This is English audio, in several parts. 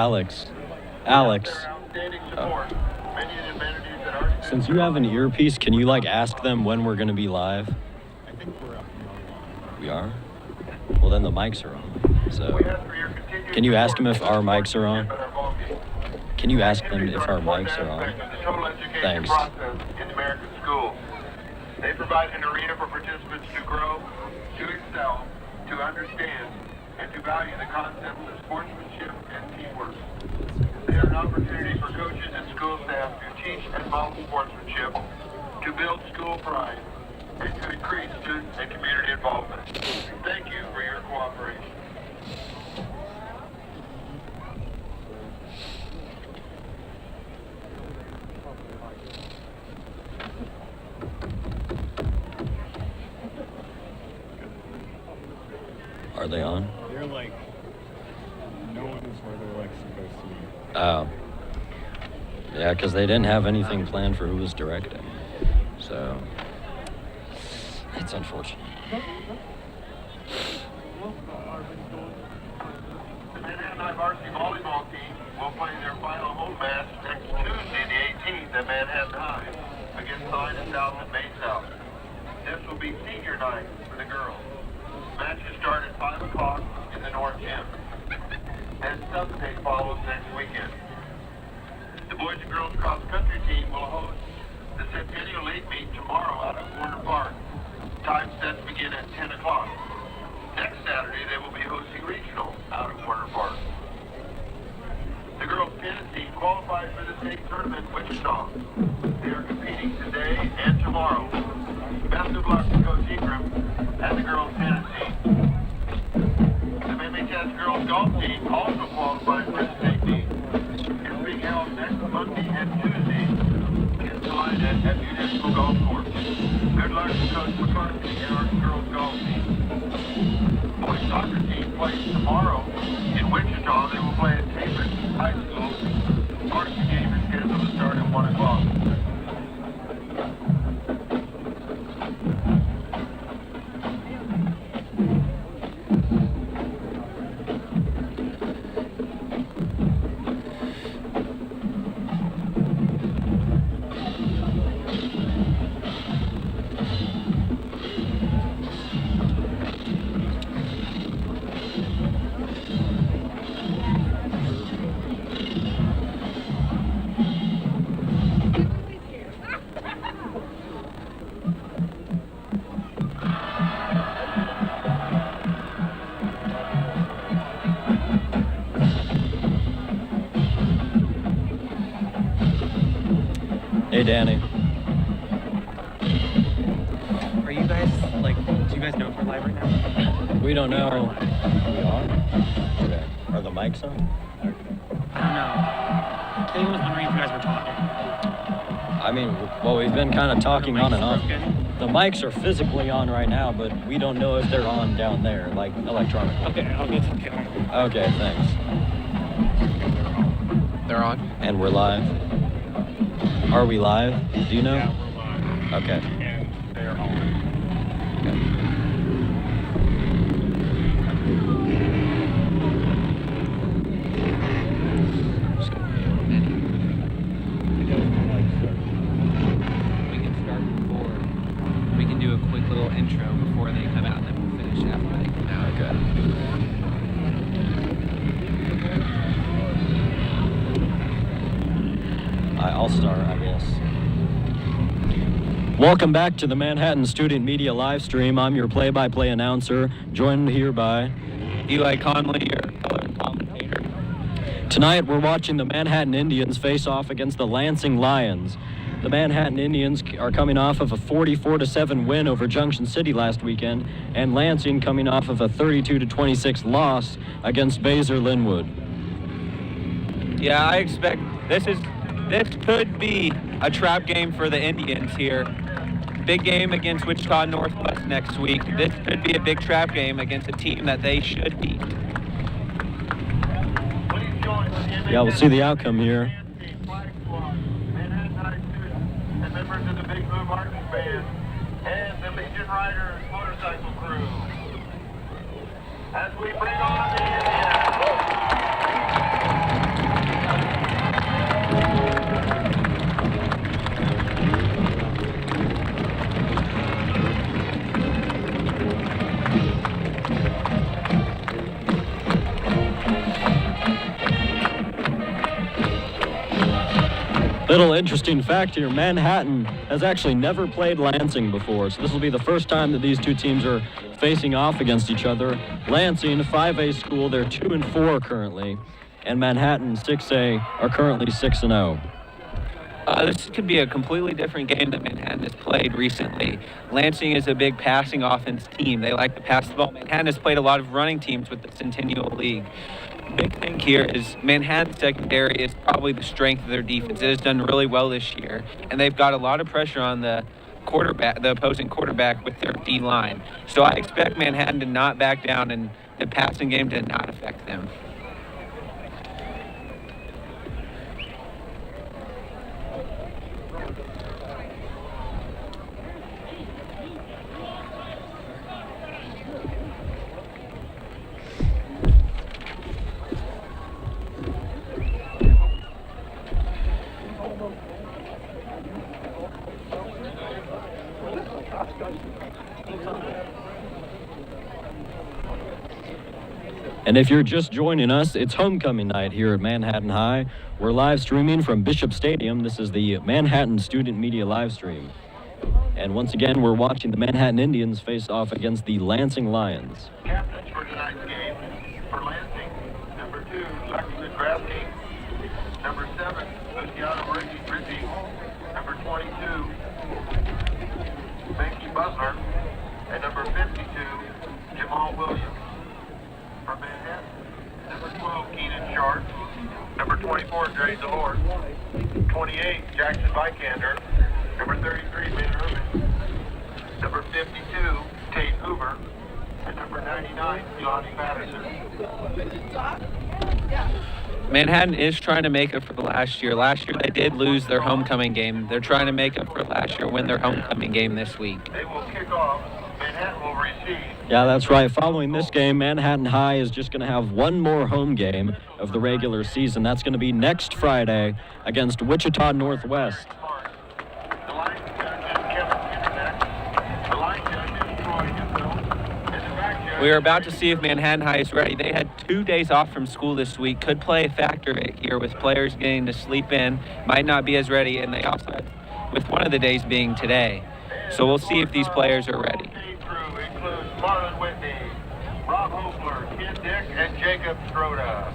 Alex. Alex. Since you have an earpiece, can you like ask them when we're gonna be live? I think we're up. We are? Well, then the mics are on. So, can you ask them if our mics are on? Can you ask them if our mics are on? Thanks. In American schools. They provide an arena for participants to grow, to excel, to understand, and to value the concepts of sportsmanship and teamwork. They are an opportunity for coaches and school staff to teach and model sportsmanship, to build school pride, and to increase student and community involvement. Thank you for your cooperation. Are they on? They're like, no one is where they're like supposed to be. Oh. Yeah, because they didn't have anything planned for who was directing. So, it's unfortunate. The Manhattan varsity volleyball team will play their final home match next Tuesday, the 18th, at Manhattan High against Side and South and Bay South. This will be senior night for the girls. Matches start at 5 o'clock in the North Gym. And Sunday follows next weekend. The boys and girls cross-country team will host the Centennial League meet tomorrow out at Warner Park. Time sets begin at 10 o'clock. Next Saturday, they will be hosting regional out at Warner Park. The girls tennis team qualified for the state tournament in Wichita. They are competing today and tomorrow. Best of luck to Coach Ingram and the girls tennis team. The MHS girls golf team also qualified for the state meet. It's being held next Monday and Tuesday in Salina at Municipal Golf Course. Good luck to Coach McCarthy and our girls golf team. Boys soccer team plays tomorrow in Wichita. They will play at Taylor High School. Varsity game is scheduled to start at 1 o'clock. Hey, Danny. Are you guys, like, do you guys know if we're live right now? We don't know. We are? Okay. Are the mics on? I don't know. Kayla was wondering if you guys were talking. I mean, well, we've been kind of talking on and off. Broken? The mics are physically on right now, but we don't know if they're on down there, like electronically. Okay, I'll get to Kayla. Okay, thanks. They're on? And we're live. Are we live? Do you know? Yeah, we're live. Okay. And they're on. We can start before. We can do a quick little intro before they come out, and then we'll finish after they come out. Okay. I'll start, I guess. Welcome back to the Manhattan Student Media live stream. I'm your play-by-play announcer, joined here by Eli Conley, your color commentator. Tonight, we're watching the Manhattan Indians face off against the Lansing Lions. The Manhattan Indians are coming off of a 44-7 win over Junction City last weekend, and Lansing coming off of a 32-26 loss against Baser Linwood. Yeah, I expect this could be a trap game for the Indians here. Big game against Wichita Northwest next week. This could be a big trap game against a team that they should beat. Yeah, we'll see the outcome here. And members of the Big Blue Marching Band and the Legion Riders motorcycle crew. As we bring on the Indians. Little interesting fact here, Manhattan has actually never played Lansing before, so this will be the first time that these two teams are facing off against each other. Lansing, a 5A school, they're 2-4 currently, and Manhattan, 6A, are currently 6-0. This could be a completely different game that Manhattan has played recently. Lansing is a big passing offense team. They like to pass the ball. Manhattan has played a lot of running teams with the Centennial League. Big thing here is Manhattan secondary is probably the strength of their defense. It has done really well this year, and they've got a lot of pressure on the opposing quarterback with their D line. So I expect Manhattan to not back down and the passing game to not affect them. And if you're just joining us, it's homecoming night here at Manhattan High. We're live streaming from Bishop Stadium. This is the Manhattan Student Media live stream. And once again, we're watching the Manhattan Indians face off against the Lansing Lions. Captains for tonight's game for Lansing, number 2, Lexington Grasky, number 7, Luciano Rizzi, number 22, Mickey Butler, and number 52, Jamal Williams. For Manhattan, number 12, Keenan Sharp, number 24, Dre Delort, 28, Jackson Vikander, number 33, Ben Irvin, number 52, Tate Hoover, and number 99, Johnny Patterson. Manhattan is trying to make up for the last year. Last year they did lose their homecoming game. They're trying to make up for last year, win their homecoming game this week. They will kick off. Manhattan will receive. Yeah, that's right. Following this game, Manhattan High is just going to have one more home game of the regular season. That's going to be next Friday against Wichita Northwest. The line judge is Kevin Internet. The line judge is Troy Hemphill. And the back judge. We are about to see if Manhattan High is ready. They had 2 days off from school this week. Could play a factor here with players getting to sleep in. Might not be as ready, and they also have, with one of the days being today. So we'll see if these players are ready. Crew includes Marlon Whitney, Rob Hopler, Ken Dick, and Jacob Stroda.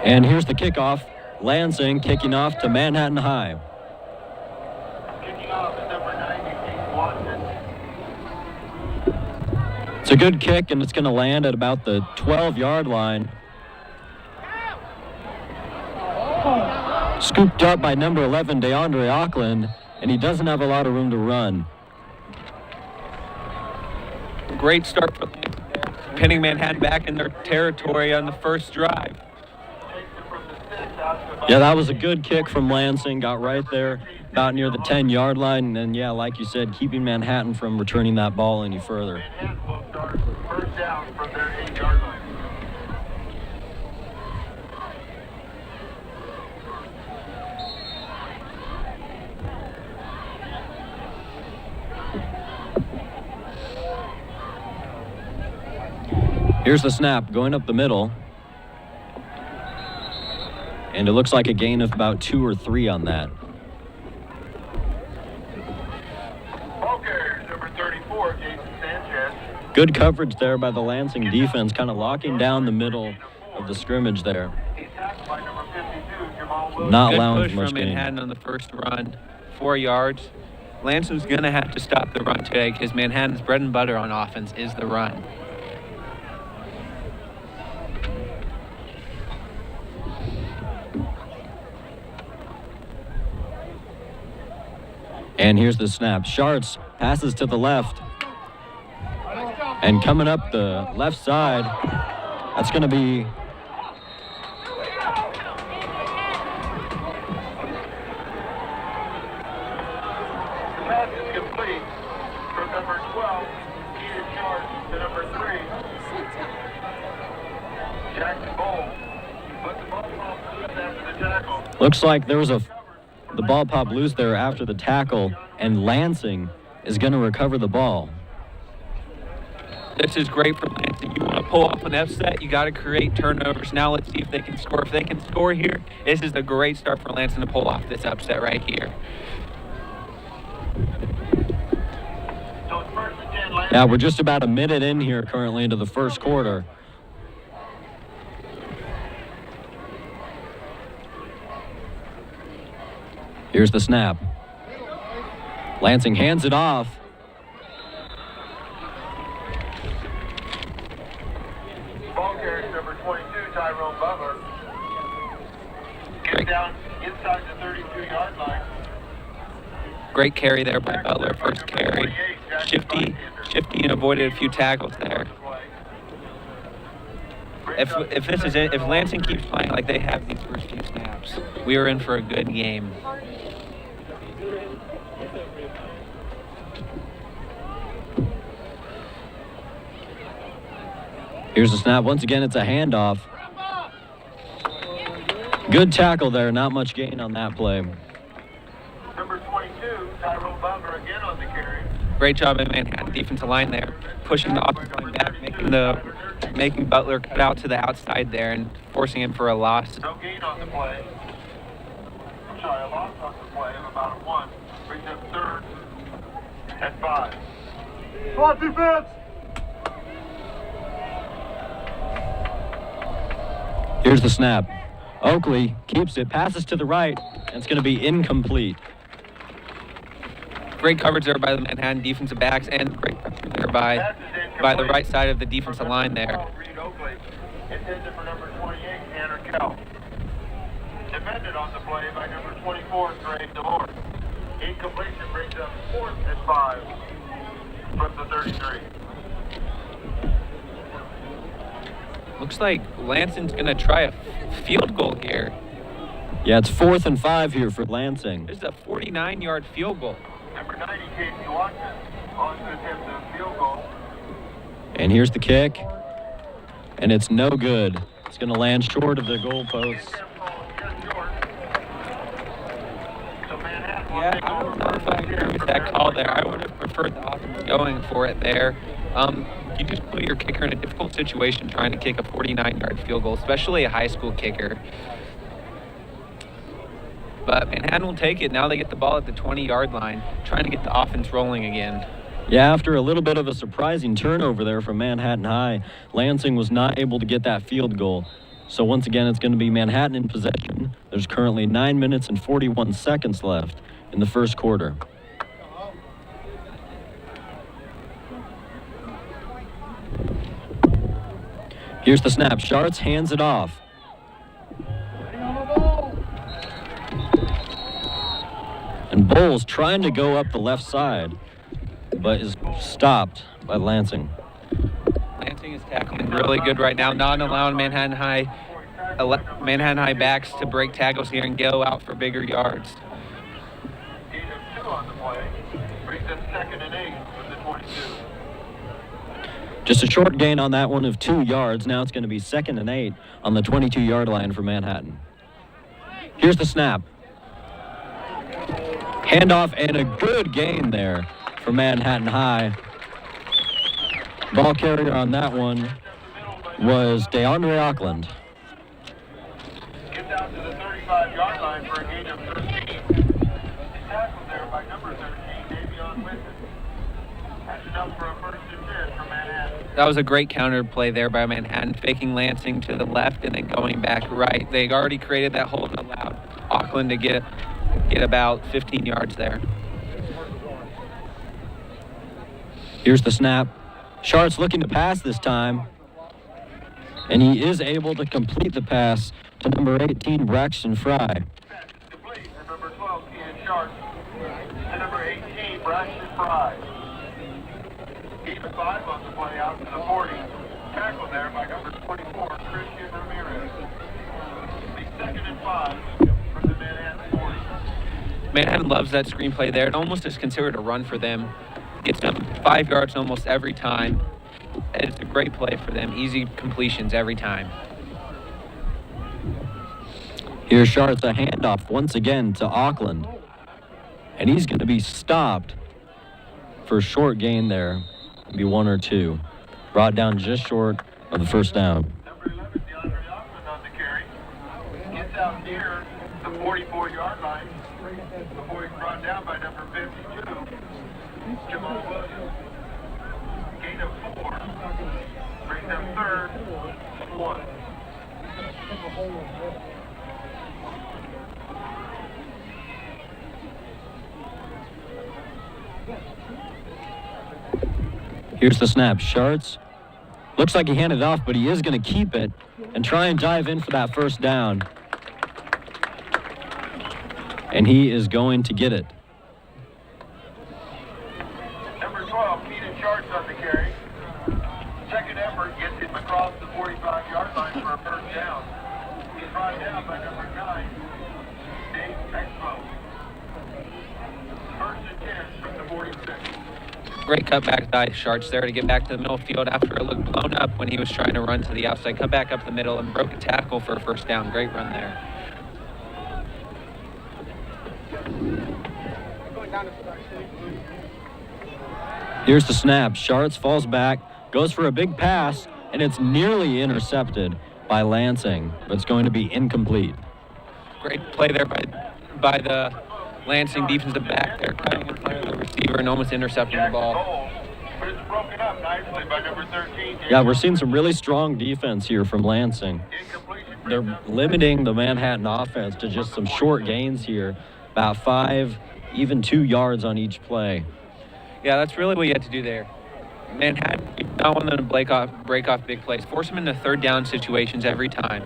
And here's the kickoff. Lansing kicking off to Manhattan High. Kicking off is number 90, Watson. It's a good kick, and it's going to land at about the 12-yard line. Scooped up by number 11, DeAndre Auckland, and he doesn't have a lot of room to run. Great start for pinning Manhattan back in their territory on the first drive. Yeah, that was a good kick from Lansing. Got right there about near the 10-yard line. And, yeah, like you said, keeping Manhattan from returning that ball any further. Manhattan will start first down from their 8-yard line. Here's the snap going up the middle. And it looks like a gain of about 2 or 3 on that. Ball carrier number 34, Jason Sanchez. Good coverage there by the Lansing defense, kind of locking down the middle of the scrimmage there. He's tackled by number 52, Jamal Williams. Not Good allowing push much from gain. Manhattan on the first run, 4 yards. Lansing's going to have to stop the run today because Manhattan's bread and butter on offense is the run. And here's the snap. Schartz passes to the left. And coming up the left side, that's going to be The pass is complete from number 12, Ian Short, to number 3, Jackson Bowl. But the ball off loose after the tackle. looks like there was the ball popped loose there after the tackle, and Lansing is going to recover the ball. This is great for Lansing. You want to pull off an upset, you got to create turnovers. Now let's see if they can score. If they can score here, this is a great start for Lansing to pull off this upset right here. So it's first and 10, Lansing. Yeah, we're just about a minute in here currently into the first quarter. Here's the snap. Lansing hands it off. Ball carrier number 22, Tyrone Butler. Gets down inside the 32-yard line. Great carry there by Butler, first carry. Shifty and avoided a few tackles there. If Lansing keeps playing like they have these first few snaps, we are in for a good game. Here's the snap. Once again, it's a handoff. Good tackle there. Not much gain on that play. Number 22, Tyrone Butler again on the carry. Great job in Manhattan defensive line there, pushing the offensive line back, making Butler cut out to the outside there and forcing him for a loss. No gain on the play. I'm sorry, a loss on the play of about a 1. Brings up third and 5. Come on, defense! Here's the snap. Oakley keeps it, passes to the right, and it's going to be incomplete. Great coverage there by the Manhattan defensive backs and great coverage there by the right side of the defensive line there. Reed Oakley. Intended for number 28, Tanner Kell. Defended on the play by number 24, Trey DeLore. Incompletion brings up 4th and 5 from the 33. Looks like Lansing's going to try a field goal here. Yeah, it's 4th and 5 here for Lansing. This is a 49-yard field goal. Number 90, Casey Watson, on to attempt a field goal. And here's the kick. And it's no good. It's going to land short of the goalpost. Yeah, I don't know if I agree with that call there. I would have preferred the offense going for it there. You just put your kicker in a difficult situation trying to kick a 49-yard field goal, especially a high school kicker. But Manhattan will take it. Now they get the ball at the 20-yard line, trying to get the offense rolling again. Yeah, after a little bit of a surprising turnover there from Manhattan High, Lansing was not able to get that field goal. So once again, it's going to be Manhattan in possession. There's currently 9 minutes and 41 seconds left in the first quarter. Here's the snap. Schartz hands it off. And Bowles trying to go up the left side, but is stopped by Lansing. Lansing is tackling really good right now, not allowing Manhattan High backs to break tackles here and go out for bigger yards. Makes it 2nd and 8 from the 22. Just a short gain on that one of 2 yards. Now it's going to be 2nd and 8 on the 22-yard line for Manhattan. Here's the snap. Handoff and a good gain there for Manhattan High. Ball carrier on that one was DeAndre Auckland. Gets out to the 35-yard line for a gain of 13. Tackled there by number 13, Davion Winton. That's enough for a 1st and 10 for Manhattan. That was a great counter play there by Manhattan, faking Lansing to the left and then going back right. They already created that hole and allowed Auckland to get about 15 yards there. Here's the snap. Sharts looking to pass this time. And he is able to complete the pass to number 18, Braxton Fry. Complete for number 12, Ian Sharp. And number 18, Braxton Fry. Gain of 5 on the play out to the 40. Tackled there by number 24, Christian Ramirez. The 2nd and 5 from the Manhattan 40. Manhattan loves that screenplay there. It almost is considered a run for them. Gets them 5 yards almost every time. It's a great play for them. Easy completions every time. Here's Sharts, a handoff once again to Auckland. And he's going to be stopped for a short gain there. Maybe 1 or 2. Brought down just short of the 1st down. Number 11, DeAndre Auckland on the carry. Gets out near the 44-yard line before he's brought down by number 52, Jamal Williams. Gain of 4. Brings them 3rd and 1. Here's the snap. Sharts looks like he handed it off, but he is going to keep it and try and dive in for that 1st down. And he is going to get it. Number 12, Keenan Sharts on the carry. Second effort gets him across the 45-yard line for a 1st down. He's brought down by number 9, Dave Expo. 1st and 10 from the 46. Great cutback by Sharts there to get back to the middle field after it looked blown up when he was trying to run to the outside. Cut back up the middle and broke a tackle for a 1st down. Great run there. Here's the snap. Sharts falls back, goes for a big pass, and it's nearly intercepted by Lansing, but it's going to be incomplete. Great play there by the Lansing defensive back there, cutting in front of the receiver and almost intercepting the ball. But it's broken up nicely by number 13. Yeah, we're seeing some really strong defense here from Lansing. They're limiting the Manhattan offense to just some short gains here, about 5, even 2 yards on each play. Yeah, that's really what you had to do there. Manhattan, you don't want them to break off big plays. Force them into 3rd down situations every time.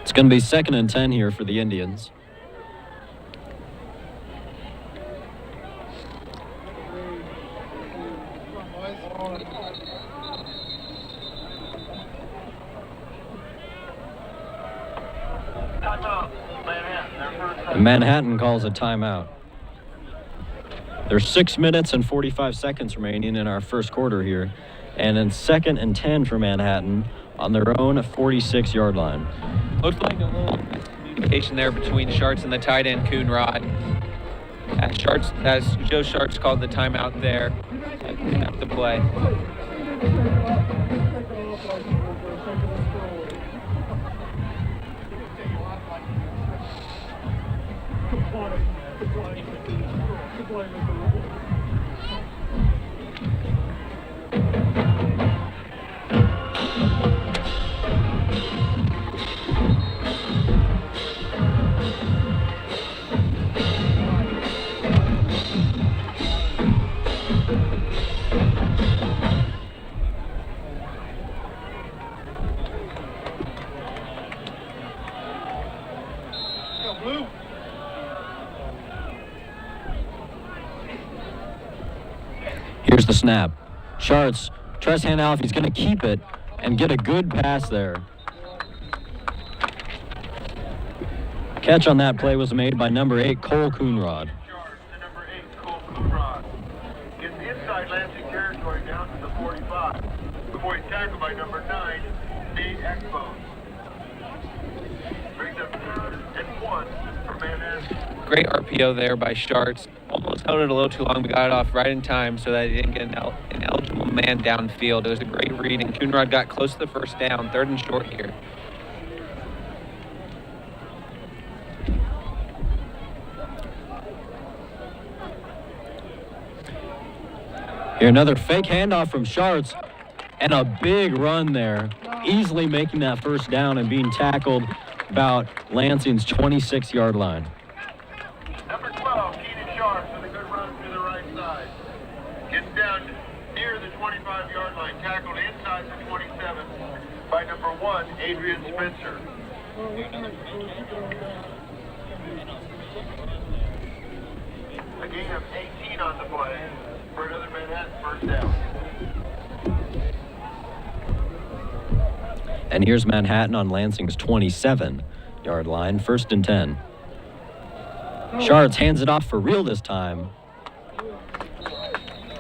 It's going to be 2nd and 10 here for the Indians. Timeout, Manhattan. Their first timeout. Manhattan calls a timeout. There's 6 minutes and 45 seconds remaining in our 1st quarter here. And then 2nd and 10 for Manhattan on their own 46-yard line. Looks like a little communication there between Sharts and the tight end, Coonrod. As Joe Sharts called the timeout there and cleaned up the play. Here's the snap. Sharts tries to hand off. He's going to keep it and get a good pass there. Catch on that play was made by number 8, Cole Coonrod. Number 8, Cole Coonrod. 45. Before he's tackled by number 9, Nate Expo. Brings up 3rd and 1 for Manhattan. Great RPO there by Sharts. Almost held it a little too long, but got it off right in time so that he didn't get an eligible man downfield. It was a great read, and Coonrod got close to the first down, 3rd and short here. Here, another fake handoff from Sharts, and a big run there, easily making that first down and being tackled about Lansing's 26-yard line. Number 12, Keenan Sharp with a good run to the right side. Gets down near the 25-yard line, tackled inside the 27 by number 1, Adrian Spencer. A gain of 18 on the play for another Manhattan first down. And here's Manhattan on Lansing's 27-yard line, 1st and 10. Shards hands it off for real this time.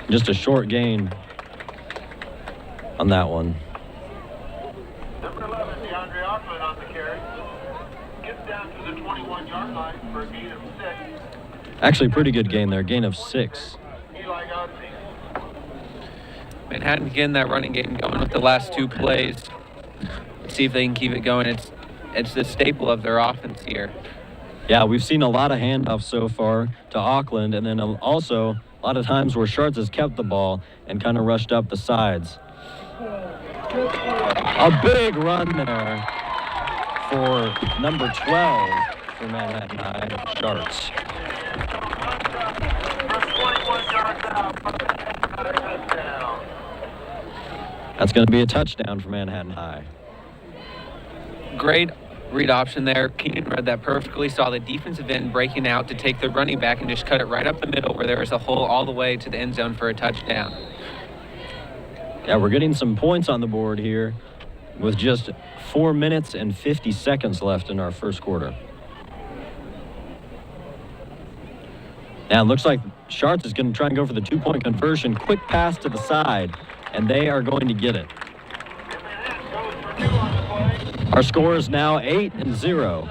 Just a short gain on that one. Number 11, DeAndre Auckland on the carry. Gets down to the 21-yard line for a gain of 6. Actually, pretty good gain there, gain of 6. Eli Godfrey. Manhattan getting that running game going with the last 2 plays. See if they can keep it going. It's the staple of their offense here. Yeah, we've seen a lot of handoffs so far to Auckland, and then also a lot of times where Shards has kept the ball and kind of rushed up the sides. A big run there for number 12 for Manhattan High, Shards. That's going to be a touchdown for Manhattan High. Great read option there. Keenan read that perfectly, saw the defensive end breaking out to take the running back and just cut it right up the middle where there was a hole all the way to the end zone for a touchdown. Yeah, we're getting some points on the board here with just 4 minutes and 50 seconds left in our first quarter. Now it looks like Shards is going to try and go for the 2-point conversion. Quick pass to the side, and they are going to get it. Our score is now 8-0.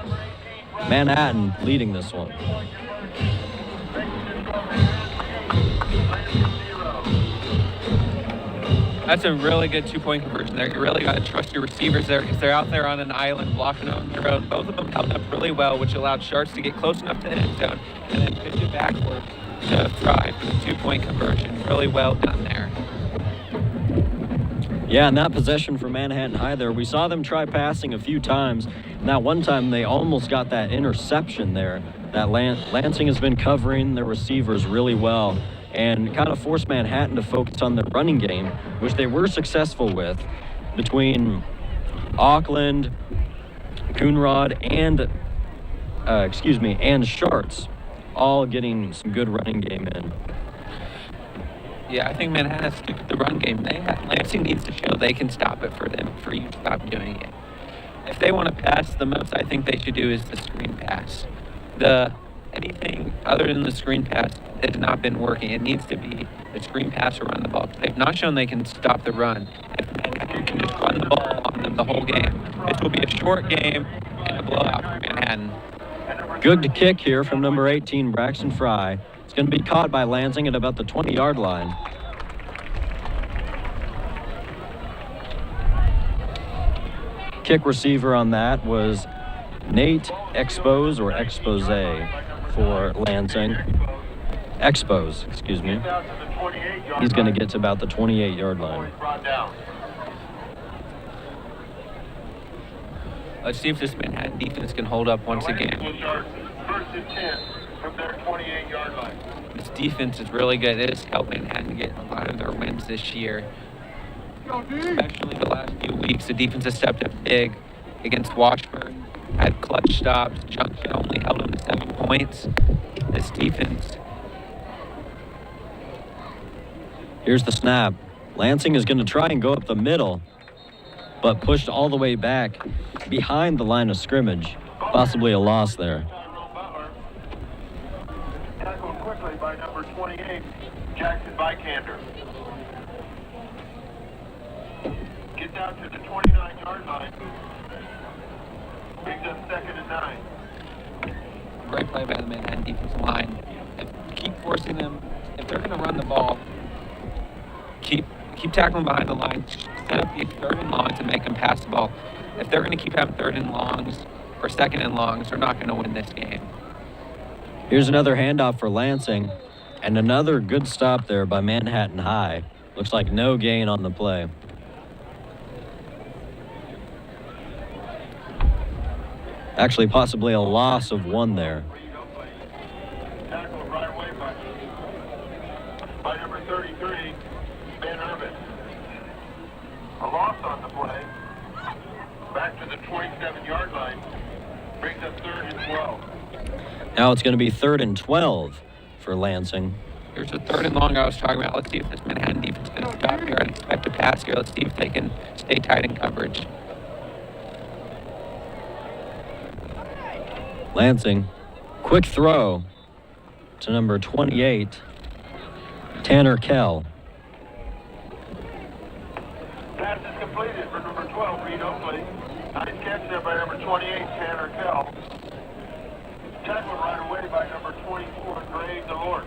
Manhattan leading this one. That's a really good 2-point conversion there. You really got to trust your receivers there because they're out there on an island blocking on their own. Both of them held up really well, which allowed Shards to get close enough to the end zone and then pitch it backwards to Fry for the 2-point conversion. Really well done there. Yeah, and that possession for Manhattan High there, we saw them try passing a few times. And that one time they almost got that interception there. That Lansing has been covering their receivers really well and kind of forced Manhattan to focus on their running game, which they were successful with between Auckland, Coonrod, and Sharts, all getting some good running game in. Yeah, I think Manhattan has to stick with the run game. Lansing needs to show they can stop it for you to stop doing it. If they want to pass, the most I think they should do is the screen pass. Anything other than the screen pass has not been working. It needs to be the screen pass or run the ball. They've not shown they can stop the run. If Manhattan can just run the ball on them the whole game, this will be a short game and a blowout for Manhattan. Good to kick here from number 18, Braxton Fry. It's going to be caught by Lansing at about the 20-yard line. Kick receiver on that was Nate Expose or Expose for Lansing. Expose, excuse me. He's going to get to about the 28-yard line. Let's see if this Manhattan defense can hold up once again. First and 10 from their 28-yard line. This defense is really good. It has helped Manhattan get a lot of their wins this year. Especially the last few weeks, the defense has stepped up big against Washburn. Had clutch stops. Junction only held them to 7 points. This defense. Here's the snap. Lansing is going to try and go up the middle, but pushed all the way back behind the line of scrimmage. Possibly a loss there. Tackled quickly by number 28, Jackson Vikander. Get down to the 29-yard line. Brings up 2nd and 9. Great play by the Manhattan defensive line. Keep forcing them. If they're going to run the ball, keep tackling behind the line. Set up these 3rd and longs and make them pass the ball. If they're going to keep having 3rd and longs or 2nd and longs, they're not going to win this game. Here's another handoff for Lansing, and another good stop there by Manhattan High. Looks like no gain on the play. Actually, possibly a loss of 1 there. Tackled right away by number 33, Ben Urban. A loss on the play. Back to the 27-yard line. Brings up 3rd and 12. Now it's going to be 3rd and 12 for Lansing. Here's the 3rd and long I was talking about. Let's see if this Manhattan defense is going to stop here and expect a pass here. Let's see if they can stay tight in coverage. Lansing, quick throw to number 28, Tanner Kell. Pass is completed for number 12, Reed Oakley. Nice catch there by number 28, Tanner Kell. Tackled right away by number 24, Gray DeLort.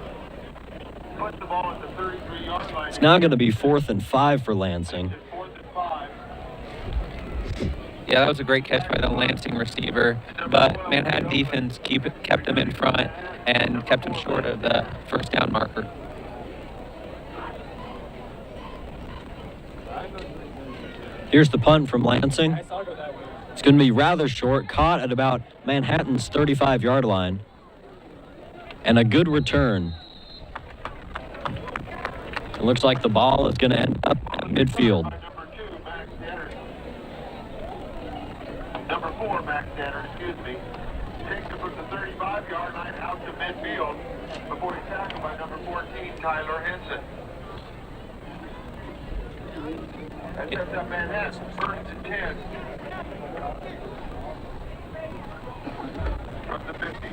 Puts the ball at the 33-yard line. It's now going to be 4th and 5 for Lansing. 4th and 5. Yeah, that was a great catch by the Lansing receiver, but Manhattan defense kept him in front and kept him short of the 1st down marker. Here's the punt from Lansing. It's going to be rather short, caught at about Manhattan's 35-yard line. And a good return. It looks like the ball is going to end up at midfield. Number 4, Max Danner, takes it from the 35-yard line out to midfield before he's tackled by number 14, Tyler Henson. That sets up Manhattan, 1st and 10. From the 50.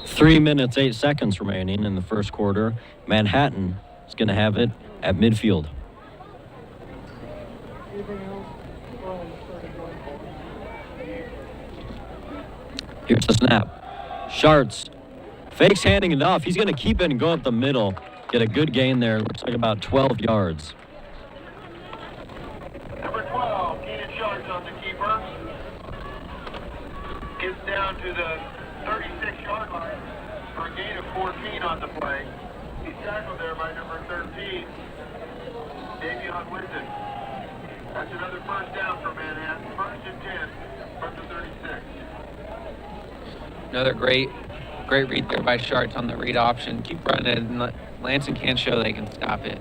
3 minutes, 8 seconds remaining in the first quarter. Manhattan is going to have it at midfield. Here's the snap. Schartz fakes handing it off. He's going to keep it and go up the middle. Get a good gain there. Looks like about 12 yards. Number 12, Keenan Schartz on the keeper. Gets down to the 36-yard line for a gain of 14 on the play. He's tackled there by number 13, Davion Winton. That's another 1st down for Manhattan. 1st and 10 from the 36. Another great read there by Schartz on the read option. Keep running it, and Lansing can't show they can stop it.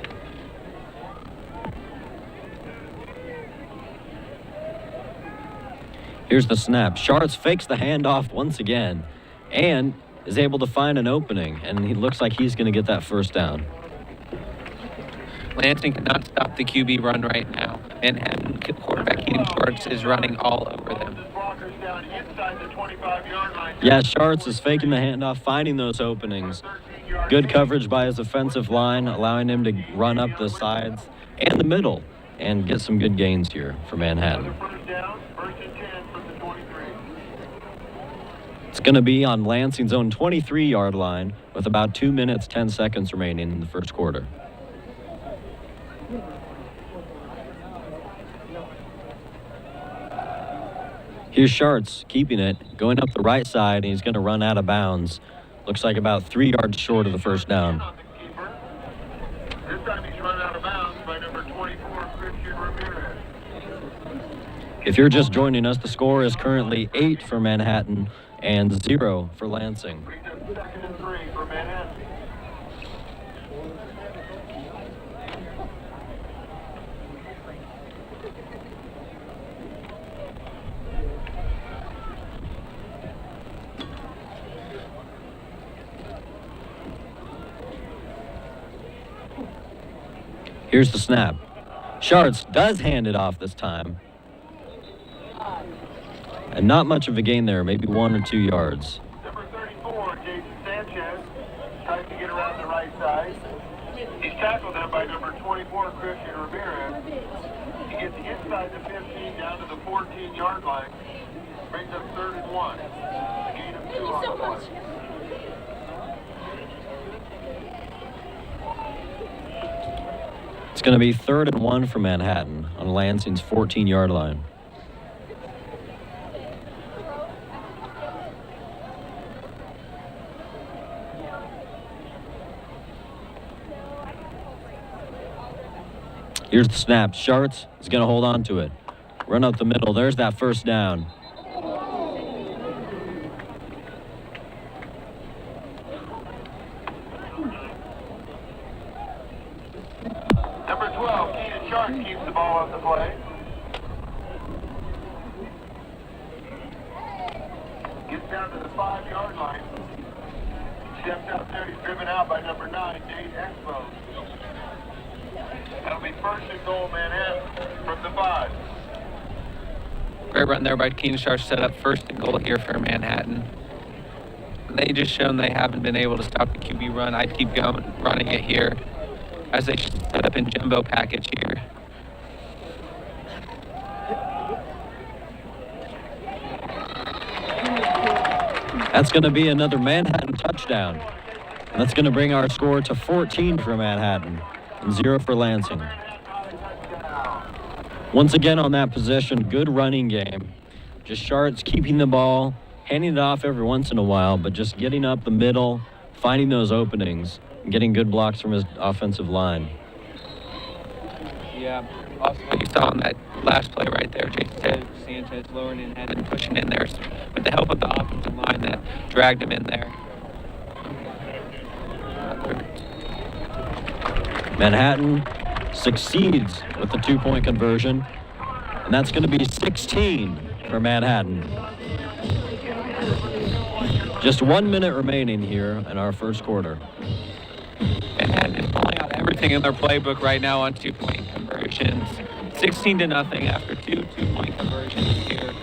Here's the snap. Schartz fakes the handoff once again and is able to find an opening, and he looks like he's going to get that 1st down. Lansing cannot stop the QB run right now. Manhattan quarterback Keaton Schartz is running all over them. Yeah, Schartz is faking the handoff, finding those openings. Good coverage by his offensive line, allowing him to run up the sides and the middle and get some good gains here for Manhattan. It's going to be on Lansing's own 23-yard line with about 2 minutes, 10 seconds remaining in the first quarter. Here's Schartz keeping it, going up the right side, and he's going to run out of bounds. Looks like about 3 yards short of the 1st down. This time he's run out of bounds by number 24, Christian Ramirez. If you're just joining us, the score is currently 8 for Manhattan and 0 for Lansing. 2nd and 3 for Manhattan. Here's the snap. Schartz does hand it off this time. And not much of a gain there, maybe 1 or 2 yards. Number 35, 4, Jason Sanchez, tries to get around the right side. He's tackled there by number 24, Christian Ramirez. He gets inside the 15 down to the 14-yard line. Brings up 3rd and 1. A gain of 2 on the play. It's going to be 3rd and 1 for Manhattan on Lansing's 14-yard line. Here's the snap. Sharts is going to hold on to it. Run up the middle. There's that first down. Number 12, Keenan Sharts keeps the ball on the play. Gets down to the 5-yard line. Steps out there. He's driven out by number 9, Nate Expo. That'll be 1st and goal, Manhattan, from the 5. Great run there by Keenan Sharp, set up 1st and goal here for Manhattan. They just shown they haven't been able to stop the QB run. I'd keep going, running it here as they set up in jumbo package here. That's going to be another Manhattan touchdown. And that's going to bring our score to 14 for Manhattan and 0 for Lansing. Once again on that possession, good running game. Just Sharts keeping the ball, handing it off every once in a while, but just getting up the middle, finding those openings, and getting good blocks from his offensive line. Yeah, also what you saw on that last play right there, Jason Sanchez lowering in head and pushing in there with the help of the offensive line that dragged him in there. Manhattan succeeds with the 2-point conversion, and that's going to be 16 for Manhattan. Just 1 minute remaining here in our first quarter. Manhattan pulling out everything in their playbook right now on 2-point conversions. 16-0 after 2 2-point conversions here.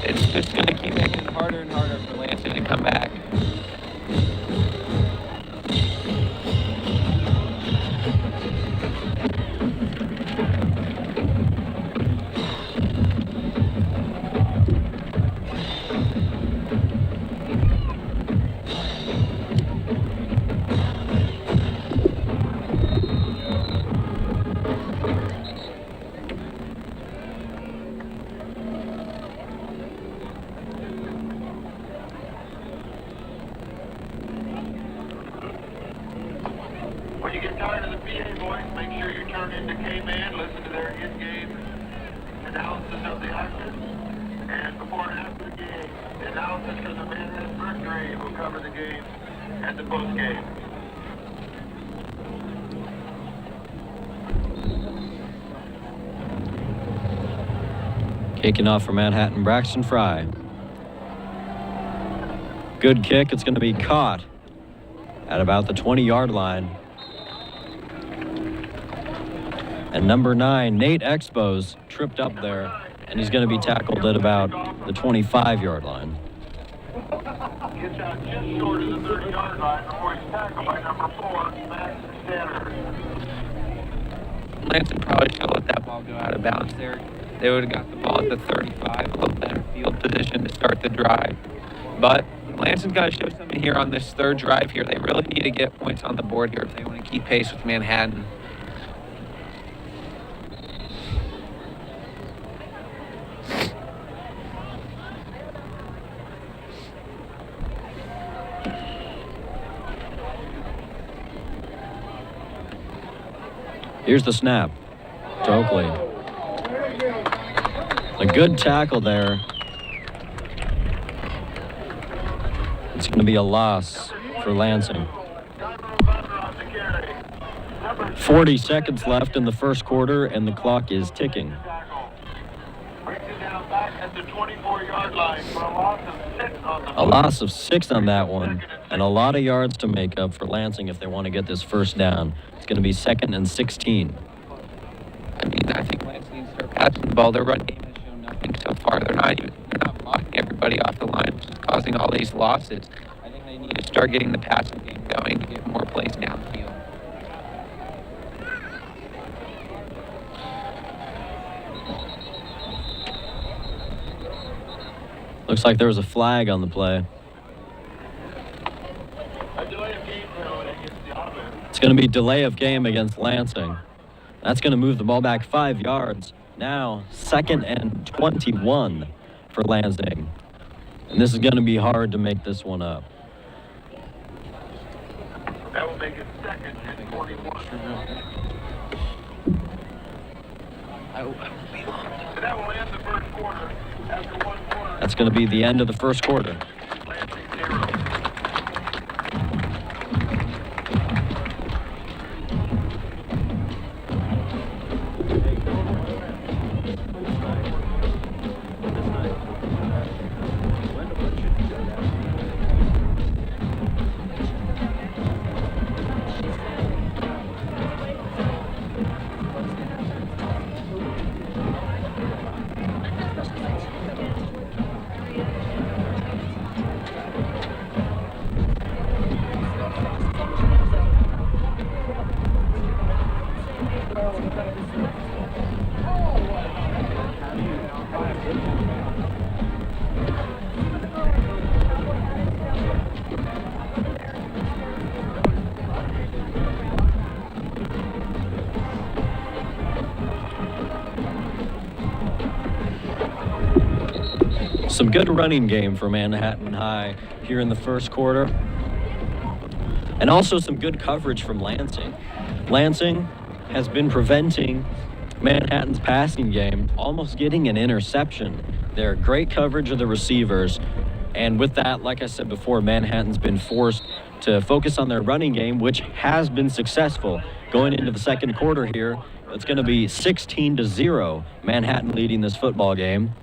It's just going to keep making it harder and harder for Lansing to come back. When you get tired of the PA voice, make sure you turn into K-Man, listen to their in-game analysis of the action. And before and after the game, the analysis from the Manhattan Mercury will cover the game and the post-game. Kicking off for Manhattan, Braxton Fry. Good kick. It's going to be caught at about the 20-yard line. And number 9, Nate Expos, tripped up there, and he's going to be tackled at about the 25-yard line. Gets out just short of the 30-yard line before he's tackled by number 4, Max Stanner. Lansing probably should have let that ball go out of bounds there. They would have got the ball at the 35, a little better field position to start the drive. But Lansing's got to show something here on this 3rd drive here. They really need to get points on the board here if they want to keep pace with Manhattan. Here's the snap to Oakley. A good tackle there. It's going to be a loss for Lansing. 40 seconds left in the first quarter, and the clock is ticking. Brings it down back at the 24-yard line for a loss of 6 on the A loss of 6 on that one, and a lot of yards to make up for Lansing if they want to get this first down. It's going to be 2nd and 16. I mean, I think Lansing needs to start passing the ball. Their run game has shown nothing so far. They're not blocking everybody off the line, which is causing all these losses. I think They need to start getting the passing game going to get more plays downfield. Looks like there was a flag on the play. It's going to be delay of game against Lansing. That's going to move the ball back 5 yards. Now, 2nd and 21 for Lansing. And this is going to be hard to make this one up. That will make it 2nd and 21. And that will end the first quarter. After 1 quarter, That's going to be the end of the first quarter. Lansing 0. Some good running game for Manhattan High here in the first quarter. And also some good coverage from Lansing. Lansing has been preventing Manhattan's passing game, almost getting an interception. They're great coverage of the receivers. And with that, like I said before, Manhattan's been forced to focus on their running game, which has been successful. Going into the second quarter here, it's going to be 16-0, Manhattan leading this football game.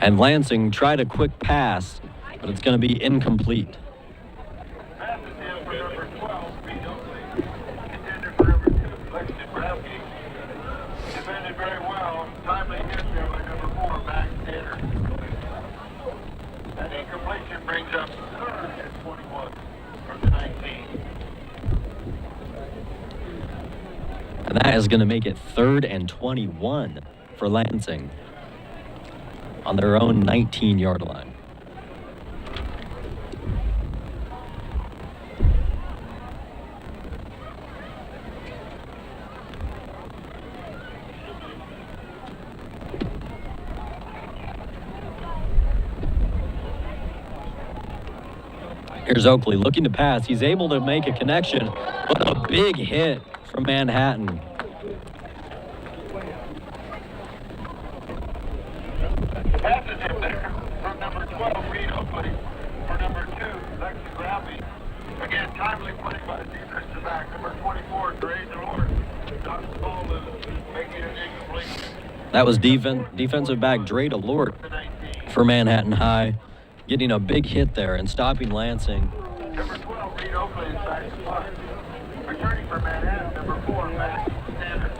And Lansing tried a quick pass, but it's going to be incomplete. Pass is in for number 12, Reed Oakley. Contender for number 2, Lexington Bradgate. Defended very well. Timely hit there by number 4, Max Tanner. That incompletion brings up 3rd and 21 from the 19. And that is going to make it 3rd and 21 for Lansing on their own 19-yard line. Here's Oakley looking to pass. He's able to make a connection, but a big hit from Manhattan. Pass is in there from number 12, Reed Oakley. For number 2, Lexington Bradgate. Again, timely play by the defensive back. Number 24, Dre DeLord. Knocks the ball loose, making it incomplete. That was defensive back Dre DeLort for Manhattan High, getting a big hit there and stopping Lansing. Number 12, Reed Oakley is back to punt. Returning for Manhattan, number 4, Max Tanner.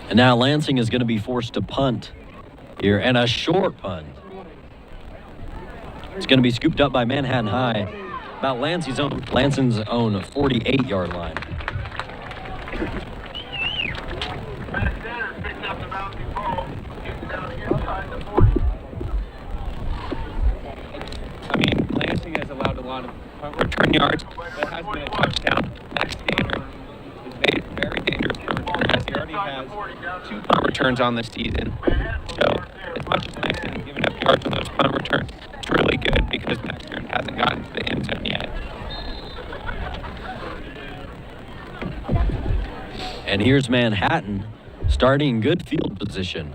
And now Lansing is going to be forced to punt here, and a short punt. It's going to be scooped up by Manhattan High, about Lansing's own 48-yard line. Max Tanner picks up the bouncing ball, gets down inside the 40. I mean, Lansing has allowed a lot of punt return yards. That has been a touchdown. Max Tanner is very dangerous for return, as he already has 2 punt returns on the season. So, as much as Lansing has given up yards on those punt returns, it's really good because Max Tanner hasn't gotten to the end zone yet. And here's Manhattan starting good field position.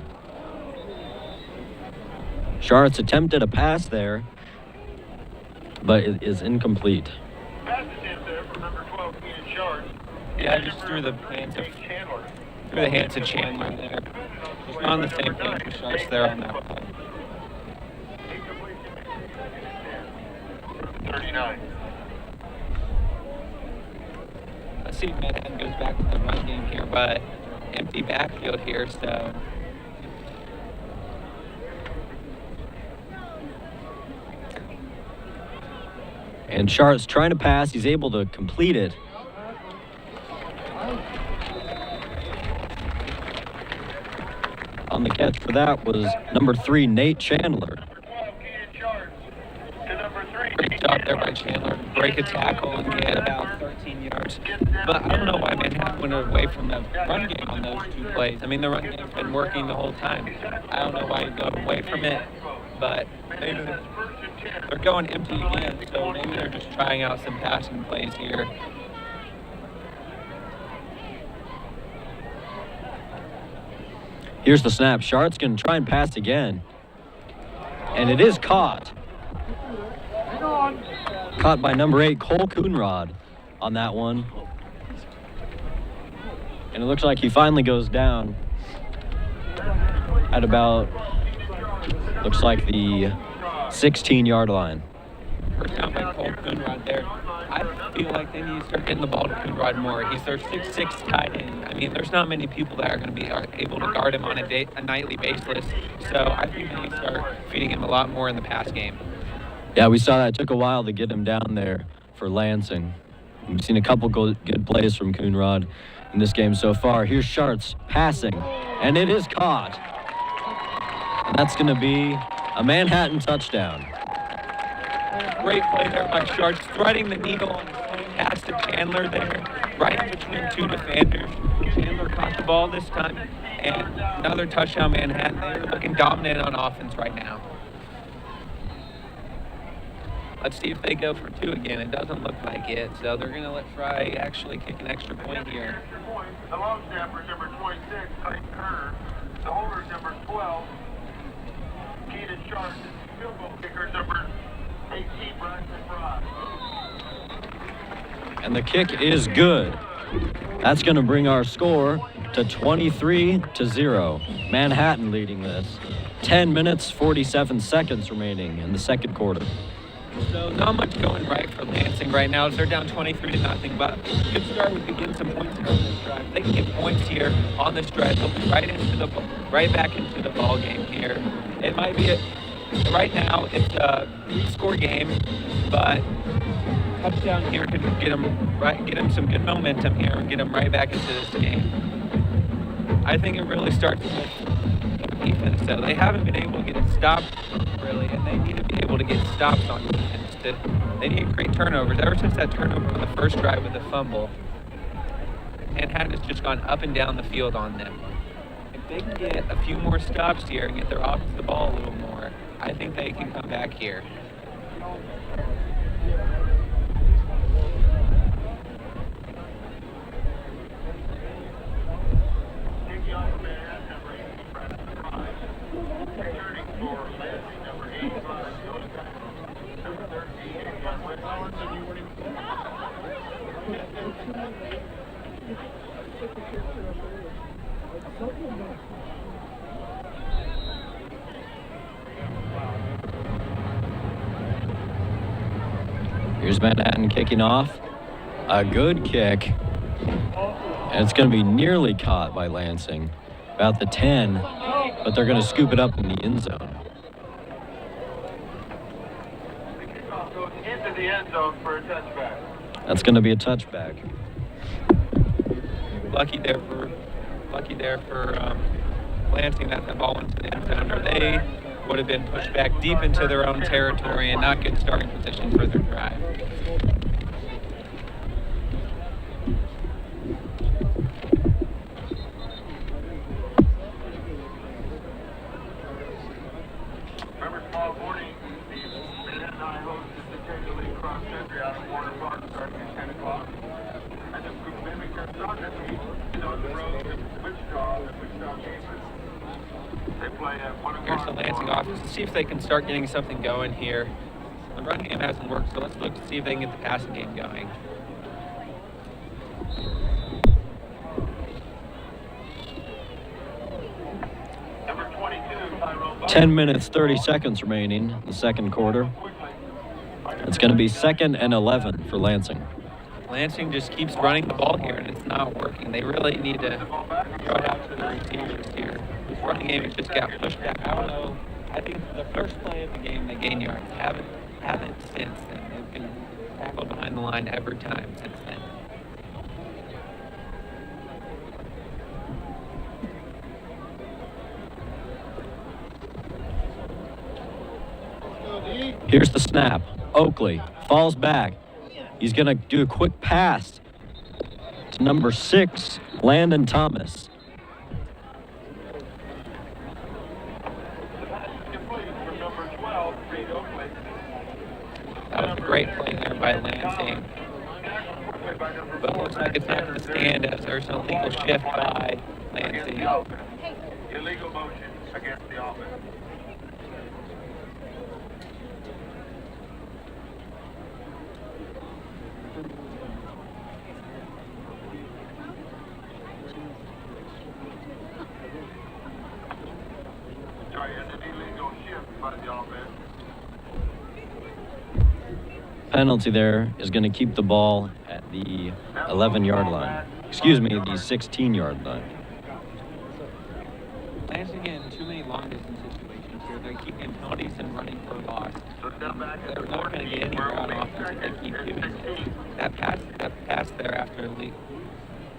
Charlottes attempted a pass there, but it is incomplete. Pass is in there for number 12, Keenan Sharp. Yeah, just through the hands of Chandler. Chandler there. Just on the same page with Sharps there on that punt. 39. see if Manhattan goes back to the run game here, but empty backfield here, so. And Shart's trying to pass. He's able to complete it. On the catch for that was number 3, Nate Chandler. Great job there by Chandler. Break a tackle and get about 13 yards. But I don't know why Manhattan went away from the run game on those 2 plays. I mean, the run game's been working the whole time. I don't know why you go away from it, but maybe they're going empty again, so maybe they're just trying out some passing plays here. Here's the snap. Shart's going to try and pass again. And it is caught. Caught by number 8, Cole Coonrod on that one. And it looks like he finally goes down at about, looks like the 16-yard line. First down by Cole Coonrod there. I feel like they need to start getting the ball to Coonrod more. He's their 6'6" tight end. I mean, there's not many people that are going to be able to guard him on a nightly basis. So I think they need to start feeding him a lot more in the pass game. Yeah, we saw that. It took a while to get him down there for Lansing. We've seen a couple good plays from Coonrod in this game so far. Here's Shart's passing, and it is caught. And that's going to be a Manhattan touchdown. Great play there by Sharts, threading the needle on the pass to Chandler there, right in between 2 defenders. Chandler caught the ball this time, and another touchdown Manhattan. They're looking dominant on offense right now. Let's see if they go for 2 again. It doesn't look like it, so they're going to let Fry actually kick an extra point here. The long snapper is number 26, Clayton Kerr. The holder is number 12, Keaton Sharp. The field goal kicker is number 18, Bryson Fry. And the kick is good. That's going to bring our score to 23-0. Manhattan leading this. 10 minutes, 47 seconds remaining in the second quarter. So not much going right for Lansing right now. They're down 23-0, but good start would be getting some points on this drive. If they can get points here on this drive, they'll be right back into the ball game here. It might be right now it's a 3-score game, but touchdown here could get them some good momentum here and get them right back into this game. I think it really starts with defense. So they haven't been able to get it stopped really, and they need to be able to get stops on defense. They need to create turnovers. Ever since that turnover on the first drive with the fumble, Manhattan has just gone up and down the field on them. If they can get a few more stops here and get their offense the ball a little more, I think they can come back here. Here's Manhattan kicking off. A good kick. And it's going to be nearly caught by Lansing. About the 10, but they're going to scoop it up in the end zone. The kickoff goes into the end zone for a touchback. That's going to be a touchback. Lucky there for Lansing that the ball went to the end zone, or they would have been pushed back deep into their own territory and not good starting position for their drive. Remember tomorrow morning, the Manhattan High hosts the Centennial League Cross Country out of Warner Park starting at 10 o'clock. And the group mimic their soccer team is on the road to Wichita and Wichita Cases. They play at 1 o'clock. Here's the Lansing offense. Let's see if they can start getting something going here. The run game hasn't worked, so let's look to see if they can get the passing game going. Number 22, Tyrone 10 minutes, 30 seconds remaining in the second quarter. It's going to be 2nd and 11 for Lansing. Lansing just keeps running the ball here, and it's not working. They really need to throw it out to the receivers here. This running game has just got pushed back. I don't know. I think the first play of the game, they gained yards. Haven't since then. They've been tackled behind the line every time since then. Here's the snap. Oakley falls back. He's going to do a quick pass to number 6, Landon Thomas. That was a great play there by Lansing. But it looks like it's not going to stand as there's an illegal shift by Lansing. Illegal motion against the offense. Sorry, it's an illegal shift by the offense. Penalty there is going to keep the ball at the 11-yard line. Excuse me, the 16-yard line. Lansing getting too many long distance situations here. They're keeping penalties and running for loss. They're not going to get anywhere on offense if they keep doing it. That pass there after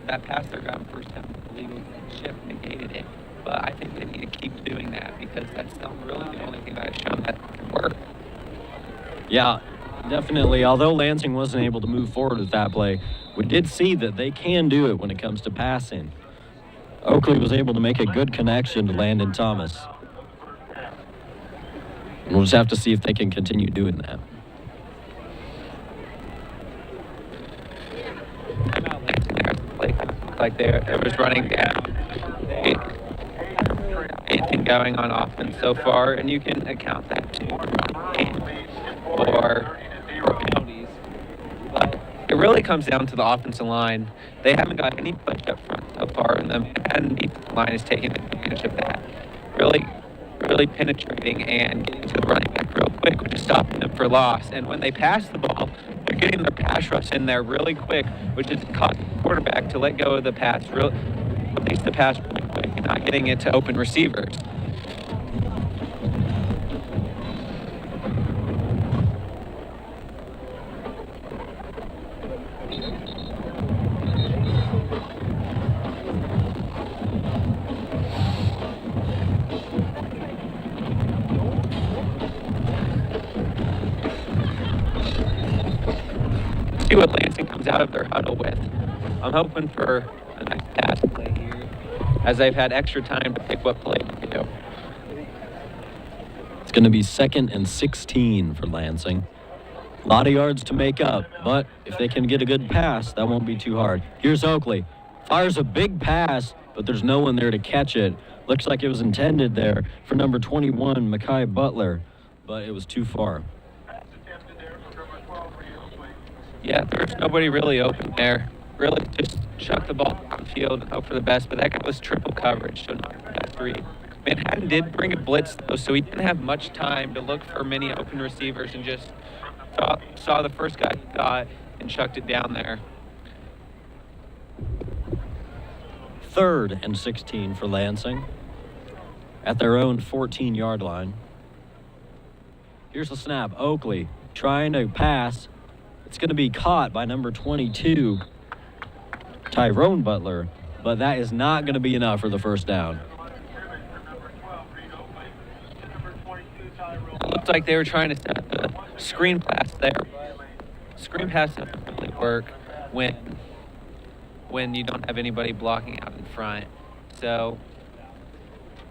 that pass there got first down. The legal shift negated it. But I think they need to keep doing that because that's not really the only thing that has shown that can work. Yeah, definitely. Although Lansing wasn't able to move forward with that play, we did see that they can do it when it comes to passing. Oakley was able to make a good connection to Landon Thomas. And we'll just have to see if they can continue doing that. Like there was running down. Anything going on offense so far, and you can account that too or penalties. But it really comes down to the offensive line. They haven't got any push up front so far, and the line is taking advantage of that. Really penetrating and getting to the running back real quick, which is stopping them for loss. And when they pass the ball, they're getting their pass rush in there really quick, which is causing the quarterback to let go of the pass, release the pass really quick, and not getting it to open receivers. See what Lansing comes out of their huddle with. I'm hoping for a nice pass play here, as they've had extra time to pick what play to do. It's going to be 2nd and 16 for Lansing. A lot of yards to make up, but if they can get a good pass, that won't be too hard. Here's Oakley. Fires a big pass, but there's no one there to catch it. Looks like it was intended there for number 21, Mekhi Butler, but it was too far. Yeah, there's nobody really open there. Really just chuck the ball downfield and hope for the best, but that guy was triple coverage, so not the best read. Manhattan did bring a blitz, though, so he didn't have much time to look for many open receivers and just saw the first guy he got and chucked it down there. 3rd and 16 for Lansing at their own 14-yard line. Here's the snap. Oakley trying to pass. It's going to be caught by number 22, Tyrone Butler, but that is not going to be enough for the first down. It looked like they were trying to set the screen pass there. Screen pass doesn't really work when you don't have anybody blocking out in front. So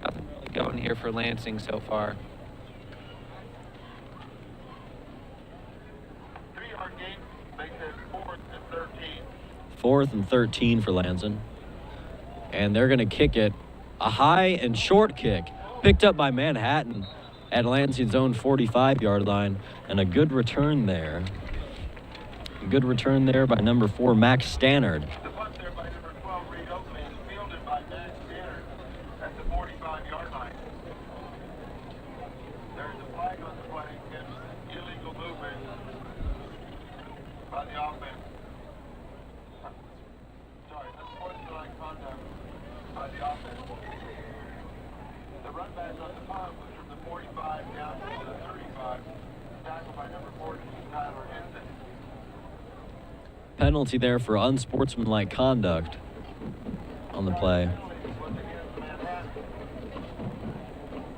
nothing really going here for Lansing so far. 3-yard gain makes it 4th and 13. 4th and 13 for Lansing. And they're going to kick it. A high and short kick picked up by Manhattan at Lansing's own 45-yard line. And a good return there. A good return there by number 4, Max Stannard. The punt there by number 12, Reed Oakley, is fielded by Matt Stannard at the 45-yard line. There's a flag on the play against illegal movement by the offense. by the offense. The run back on the punt was from the 45 down to the 35. Tackled by number 14, Tyler Henson. Penalty there for unsportsmanlike conduct on the play.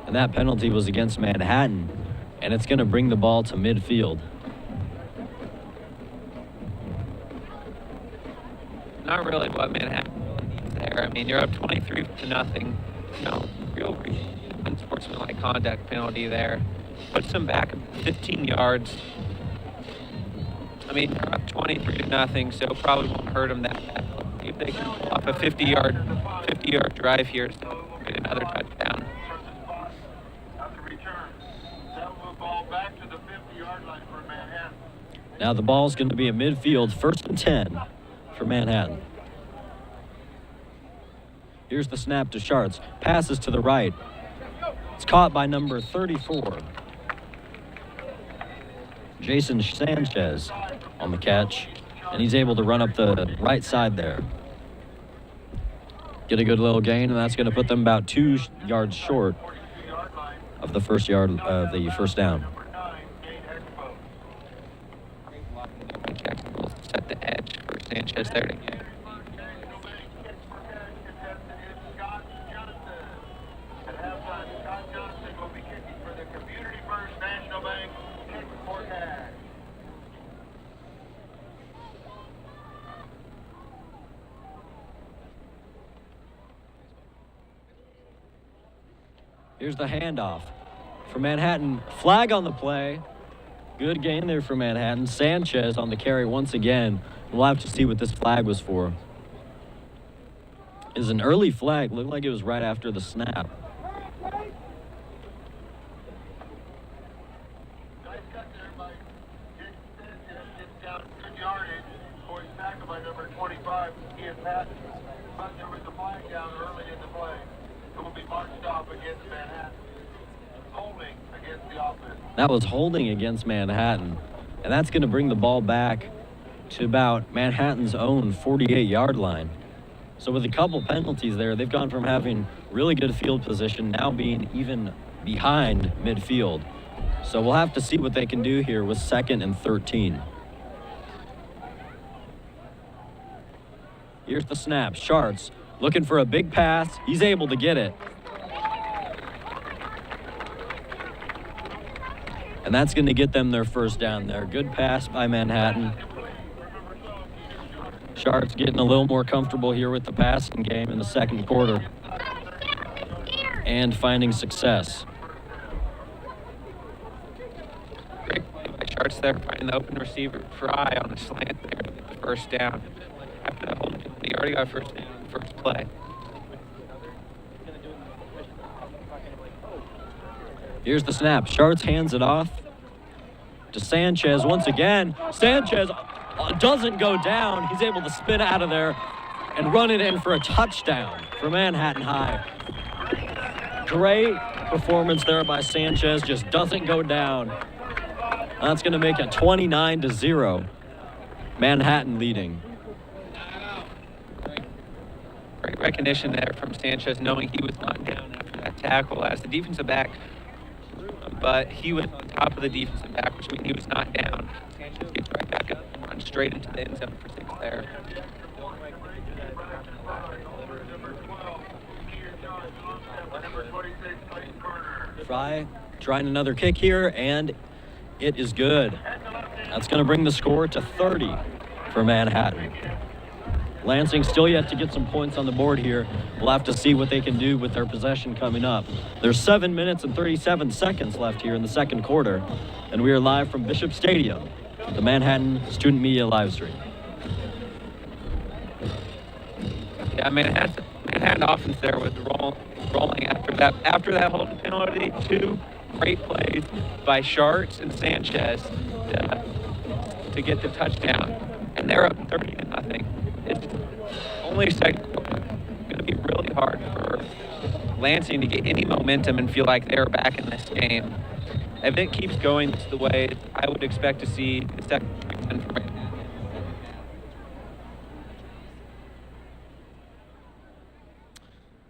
And that penalty was against Manhattan, and it's going to bring the ball to midfield. Not really what Manhattan really needs there. I mean, you're up 23-0. No, real unsportsmanlike conduct penalty there. Puts them back 15 yards. I mean, they're up 23-0, so probably won't hurt them that bad. If they can pull off a 50-yard drive here, so get another touchdown. Now the ball's going to be at midfield, 1st and 10 for Manhattan. Here's the snap to Schartz. Passes to the right. It's caught by number 34. Jason Sanchez on the catch, and he's able to run up the right side there. Get a good little gain, and that's going to put them about 2 yards short of the first down. We'll set the edge for Sanchez there to get. Here's the handoff for Manhattan. Flag on the play. Good gain there for Manhattan. Sanchez on the carry once again. We'll have to see what this flag was for. It's an early flag. Looked like it was right after the snap. Nice cut there by Jason Sanchez. Gets down good yardage. Boys tackled by number 25, Ian Patton. But there was a flag down early in the play. It will be marched off against Manhattan. Holding against the offense. That was holding against Manhattan. And that's going to bring the ball back to about Manhattan's own 48-yard line. So with a couple penalties there, they've gone from having really good field position now being even behind midfield. So we'll have to see what they can do here with 2nd and 13. Here's the snap. Schartz looking for a big pass. He's able to get it. And that's going to get them their first down there. Good pass by Manhattan. Schartz getting a little more comfortable here with the passing game in the second quarter and finding success. Great play by Schartz there, finding the open receiver Fry on the slant there to get the first down. After that hold, he already got first down in the first play. Here's the snap. Schartz hands it off to Sanchez once again. Sanchez doesn't go down. He's able to spin out of there and run it in for a touchdown for Manhattan High. Great performance there by Sanchez. Just doesn't go down. That's going to make it 29-0. Manhattan leading. Great recognition there from Sanchez, knowing he was not down after that tackle as the defensive back, but he was on top of the defensive back, which means he was not down. Sanchez gets right back up and runs straight into the end zone for 6 there. Fry trying another kick here, and it is good. That's going to bring the score to 30 for Manhattan. Lansing still yet to get some points on the board here. We'll have to see what they can do with their possession coming up. There's 7 minutes and 37 seconds left here in the second quarter, and we are live from Bishop Stadium, the Manhattan Student Media live stream. Yeah, Manhattan offense there was rolling after that holding penalty. 2 great plays by Schartz and Sanchez to get the touchdown, and they're up 30-0. It's only second quarter. It's going to be really hard for Lansing to get any momentum and feel like they're back in this game. If it keeps going the way I would expect to see the second quarter.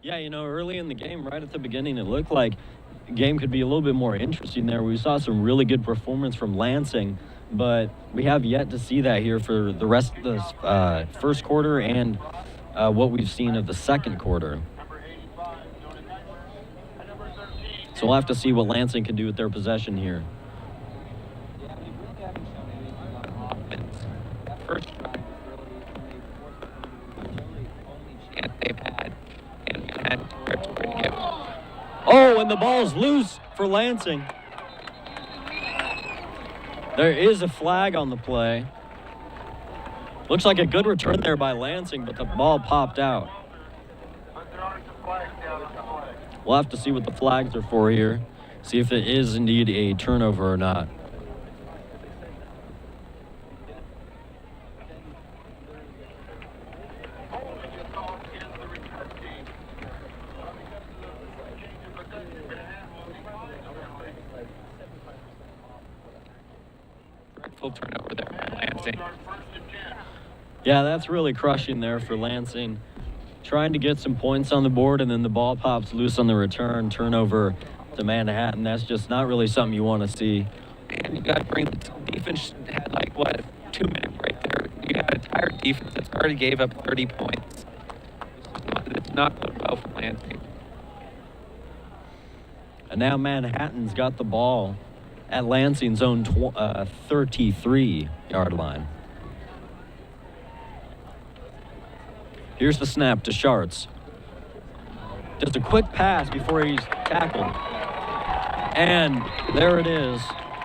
Yeah, early in the game, right at the beginning, it looked like the game could be a little bit more interesting there. We saw some really good performance from Lansing, but we have yet to see that here for the rest of the first quarter and what we've seen of the second quarter. So we'll have to see what Lansing can do with their possession here. First chance they've had, and Oh, and the ball's loose for Lansing. There is a flag on the play. Looks like a good return there by Lansing, but the ball popped out. We'll have to see what the flags are for here, see if it is indeed a turnover or not. Full turnover there for Lansing. Yeah, that's really crushing there for Lansing. Trying to get some points on the board, and then the ball pops loose on the return, turnover to Manhattan. That's just not really something you want to see. And you got to bring the defense had like, what, a 2-minute break there. You got a tired defense that's already gave up 30 points. It's not going well for Lansing. And now Manhattan's got the ball at Lansing's own 33-yard line. Here's the snap to Schartz. Just a quick pass before he's tackled. And there it is.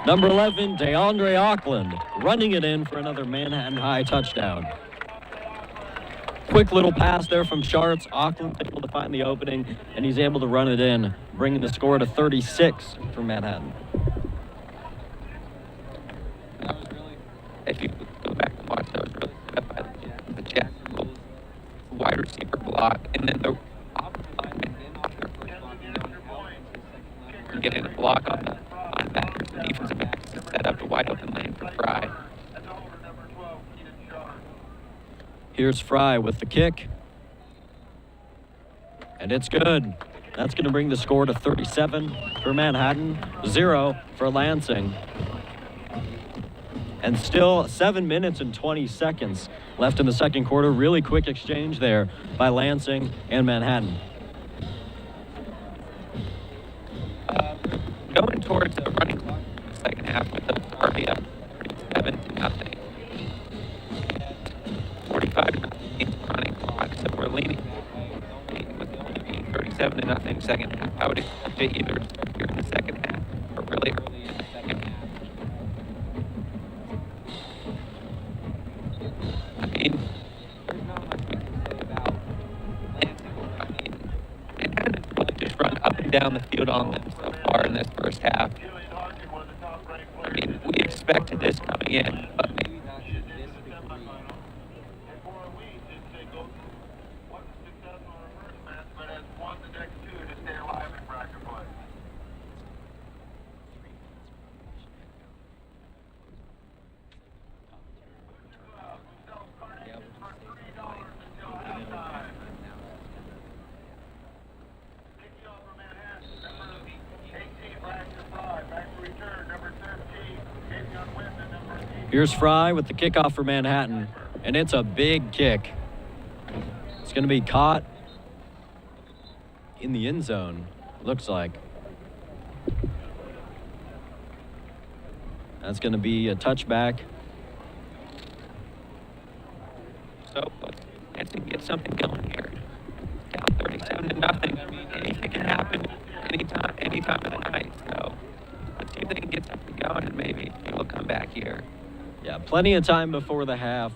Number 11, DeAndre Auckland, running it in for another Manhattan High touchdown. Quick little pass there from Schartz. Auckland able to find the opening, and he's able to run it in, bringing the score to 36 for Manhattan. If you go back and watch, that was really good by the Jacksonville wide receiver block, and then the getting a block on the linebackers, the defensive backs to set up a wide open lane for Fry. Here's Fry with the kick. And it's good. That's going to bring the score to 37 for Manhattan, 0 for Lansing. And still 7 minutes and 20 seconds left in the second quarter. Really quick exchange there by Lansing and Manhattan. Going towards the running clock in the second half with the RB up 7-0. 45-0 running clock, so we're leaning with 37-0 second half. I would expect it either here in the second half or really early in the second half. I mean, there's not much we can say about Lansing. I mean, and kind of really just run up and down the field on them so far in this first half. I mean, we expected this coming in, but maybe not this degree. Here's Fry with the kickoff for Manhattan, and it's a big kick. It's going to be caught in the end zone, looks like. That's going to be a touchback. So let's get something going here. Down 37-0. Anything can happen anytime of the night. So let's see if they can get something going, and maybe we'll come back here. Yeah, plenty of time before the half.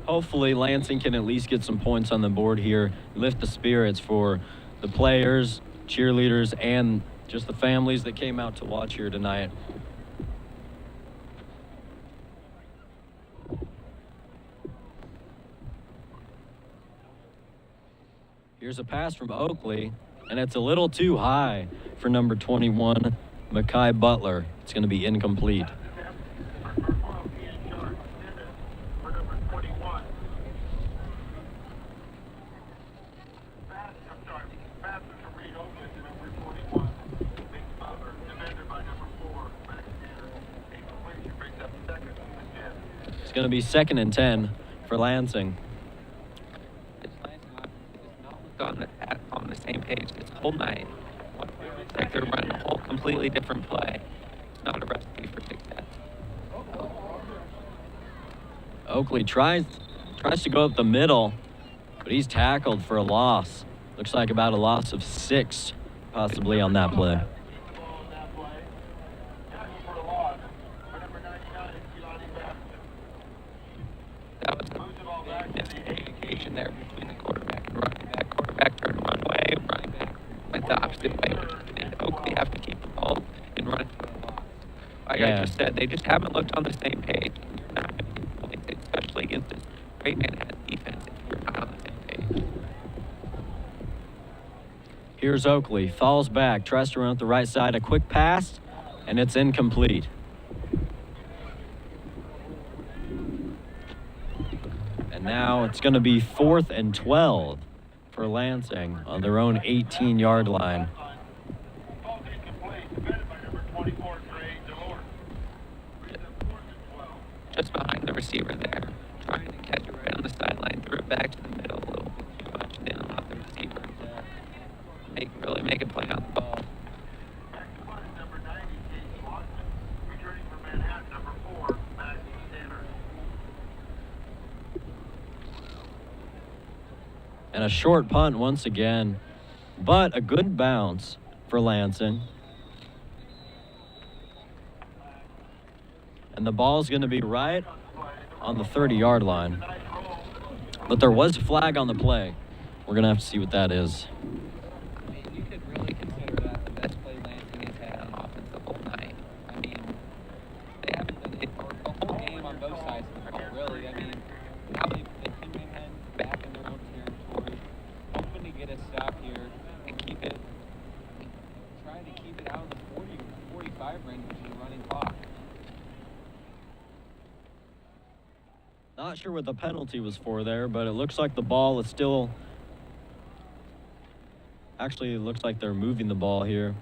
Hopefully Lansing can at least get some points on the board here, lift the spirits for the players, cheerleaders, and just the families that came out to watch here tonight. Here's a pass from Oakley, and it's a little too high for number 21, Mekhi Butler. It's going to be incomplete. going to be 2nd and 10 for Lansing. This Lansing offense does not look on the same page this whole night. It's like they're running a whole completely different play. It's not a recipe for success. Oakley tries to go up the middle, but he's tackled for a loss. Looks like about a loss of 6, possibly, on that play. That was a miscommunication there between the quarterback and running back. Quarterback turned one way, running back went the opposite way. And Oakley have to keep the ball and run it for a loss. Like I just said, they just haven't looked on the same page. You're not going to get points, especially against this great Manhattan defense, if you're not on the same page. Here's Oakley, falls back, tries to run up the right side, a quick pass, and it's incomplete. And now it's going to be 4th and 12 for Lansing on their own 18-yard line. Just behind the receiver there, trying to catch it right on the sideline, threw it back to the middle a little bit too much, and then allowed the receiver to really make a play on the ball. And a short punt once again, but a good bounce for Lansing. And the ball's going to be right on the 30-yard line. But there was a flag on the play. We're going to have to see what that is. I mean, you could really consider that the best play Lansing has had on offense the whole night. I mean, they haven't done it the whole game on both sides of the ball, really. I mean, now they've been Manhattan back in their own territory, hoping to get a stop here and try to keep it out of the 40 or 45 range, which is a running clock. Not sure what the penalty was for there, but it looks like the ball is still... Actually, it looks like they're moving the ball here.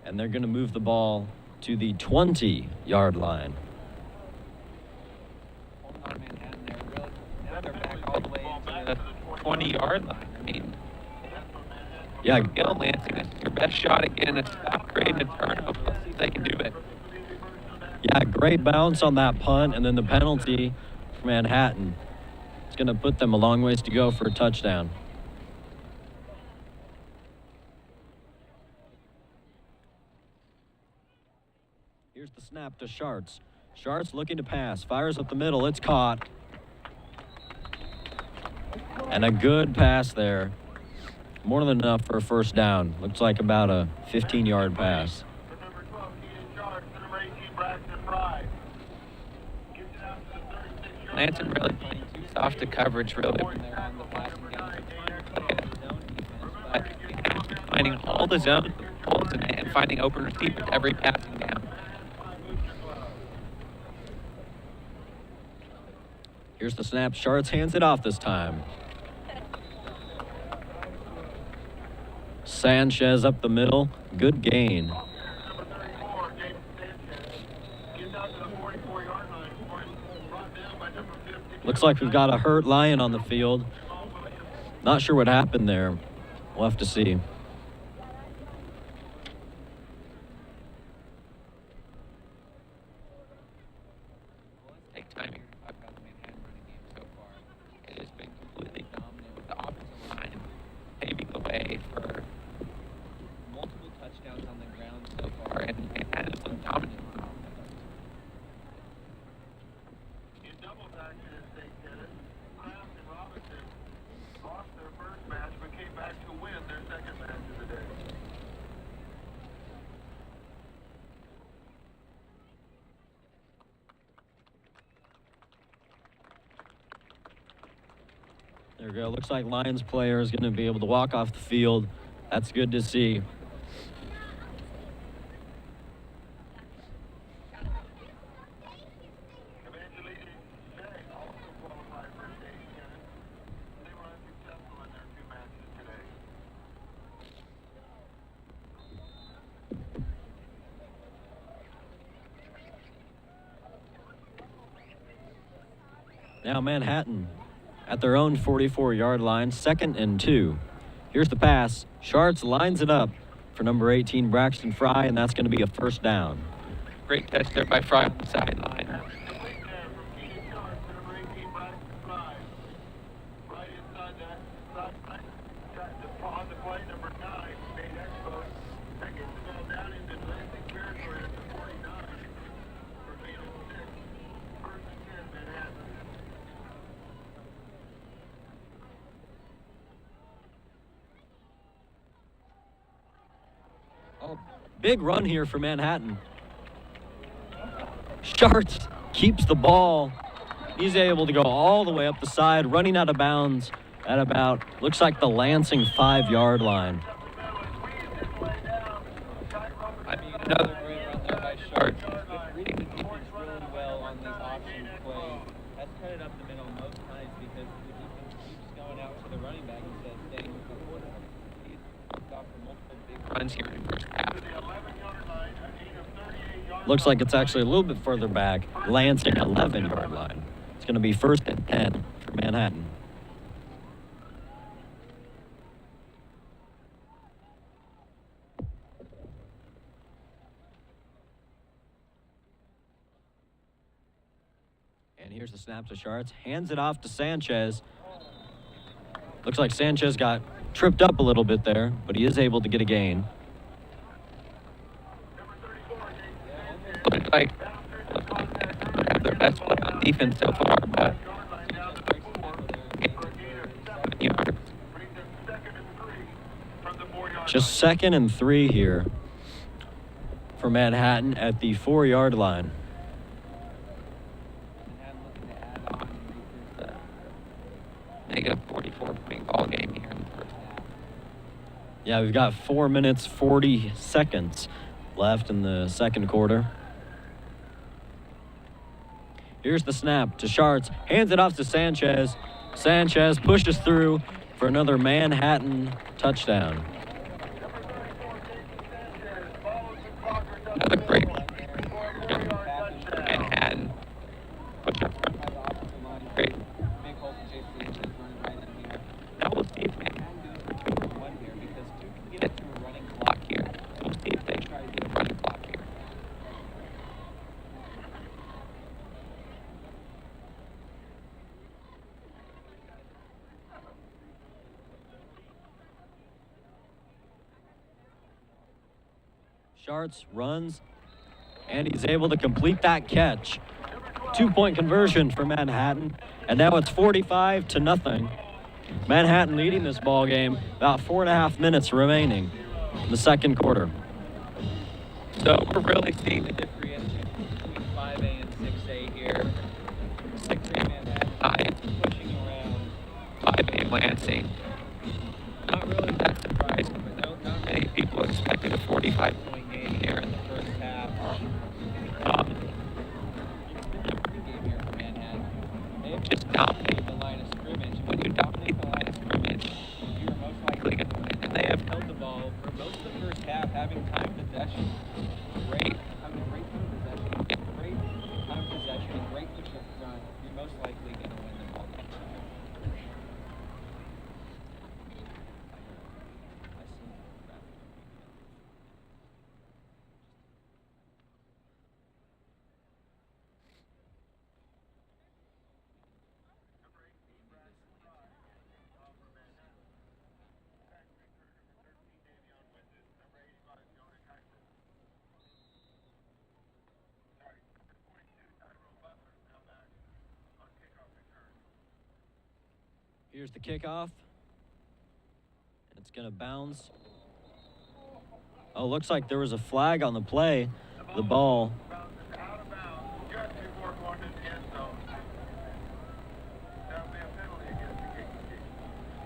And they're going to move the ball to the 20-yard line. Holding on Manhattan there, really. Now they're back all the way to the 20-yard line. I mean, Yeah, Gil Lansing, this is your best shot at getting a stop, creating a turnover. Let's see if they can do it. yeah, great bounce on that punt, and then the penalty for Manhattan. It's going to put them a long ways to go for a touchdown. Here's the snap to Schartz. Schartz looking to pass, fires up the middle, it's caught. And a good pass there. More than enough for a first down. Looks like about a 15-yard pass. Lansing really playing too soft to coverage, really, when they're on the passing game. But finding all the zone holes in it and finding open receivers every passing down. Here's the snap. Schartz hands it off this time. Sanchez up the middle. Good gain. Looks like we've got a hurt Lion on the field. Not sure what happened there. We'll have to see. Take time here to talk about the Manhattan running game so far. It has been completely dominant with the offensive line paving the way for multiple touchdowns on the ground so far, and Manhattan has been dominant on offense. In double action as they did it, Kraft and Robinson lost their first match but came back to win their second match of the day. There we go. Looks like Lions player is going to be able to walk off the field. That's good to see. Evangeline Shea also qualified for state unit. They were unsuccessful in their two matches today. Now Manhattan at their own 44-yard line, 2nd and 2. Here's the pass. Schartz lines it up for number 18, Braxton Fry, and that's going to be a first down. Great catch there by Fry on the sideline. Oh, big run here for Manhattan. Schartz keeps the ball. He's able to go all the way up the side, running out of bounds at about, looks like the Lansing 5-yard line. I mean, another great run there by Schartz. Reading the defense really well on these option plays. Has cut it up the middle most times because the defense keeps going out to the running back instead of staying with the quarterback. He's off for multiple big runs here in the first half. Looks like it's actually a little bit further back. Lansing 11-yard line. It's going to be 1st and 10 for Manhattan. And here's the snap to Schartz. Hands it off to Sanchez. Looks like Sanchez got tripped up a little bit there, but he is able to get a gain. Looks like have their best play on defense so far, but just 2nd and 3 here for Manhattan at the 4-yard line. Negative 44-point ball game here in the first half. Yeah, we've got 4 minutes, 40 seconds left in the second quarter. Here's the snap to Schartz. Hands it off to Sanchez. Sanchez pushes through for another Manhattan touchdown. Another great Manhattan. Great. Now we'll see if Manhattan do one here because two can get it to a running clock here. So we'll see if they try to get a running clock here. Schartz runs, and he's able to complete that catch. 2-point conversion for Manhattan, and now it's 45-0. Manhattan leading this ball game. About 4.5 minutes remaining in the second quarter. So we're really seeing the differentiation between 5A and 6A here. 6A Manhattan pushing around 5A and Lansing. Not really that surprising, but not many people expected a 45-point game here in the first half. Game here for Manhattan. They've just dominated the line of scrimmage. When you dominate the line of scrimmage, you're most likely going to win. And they have held the ball for most of the first half, having time possession. Great time possession, great push up front. You're most likely going to win the ball game. Here's the kickoff. It's going to bounce. Oh, looks like there was a flag on the play. The ball.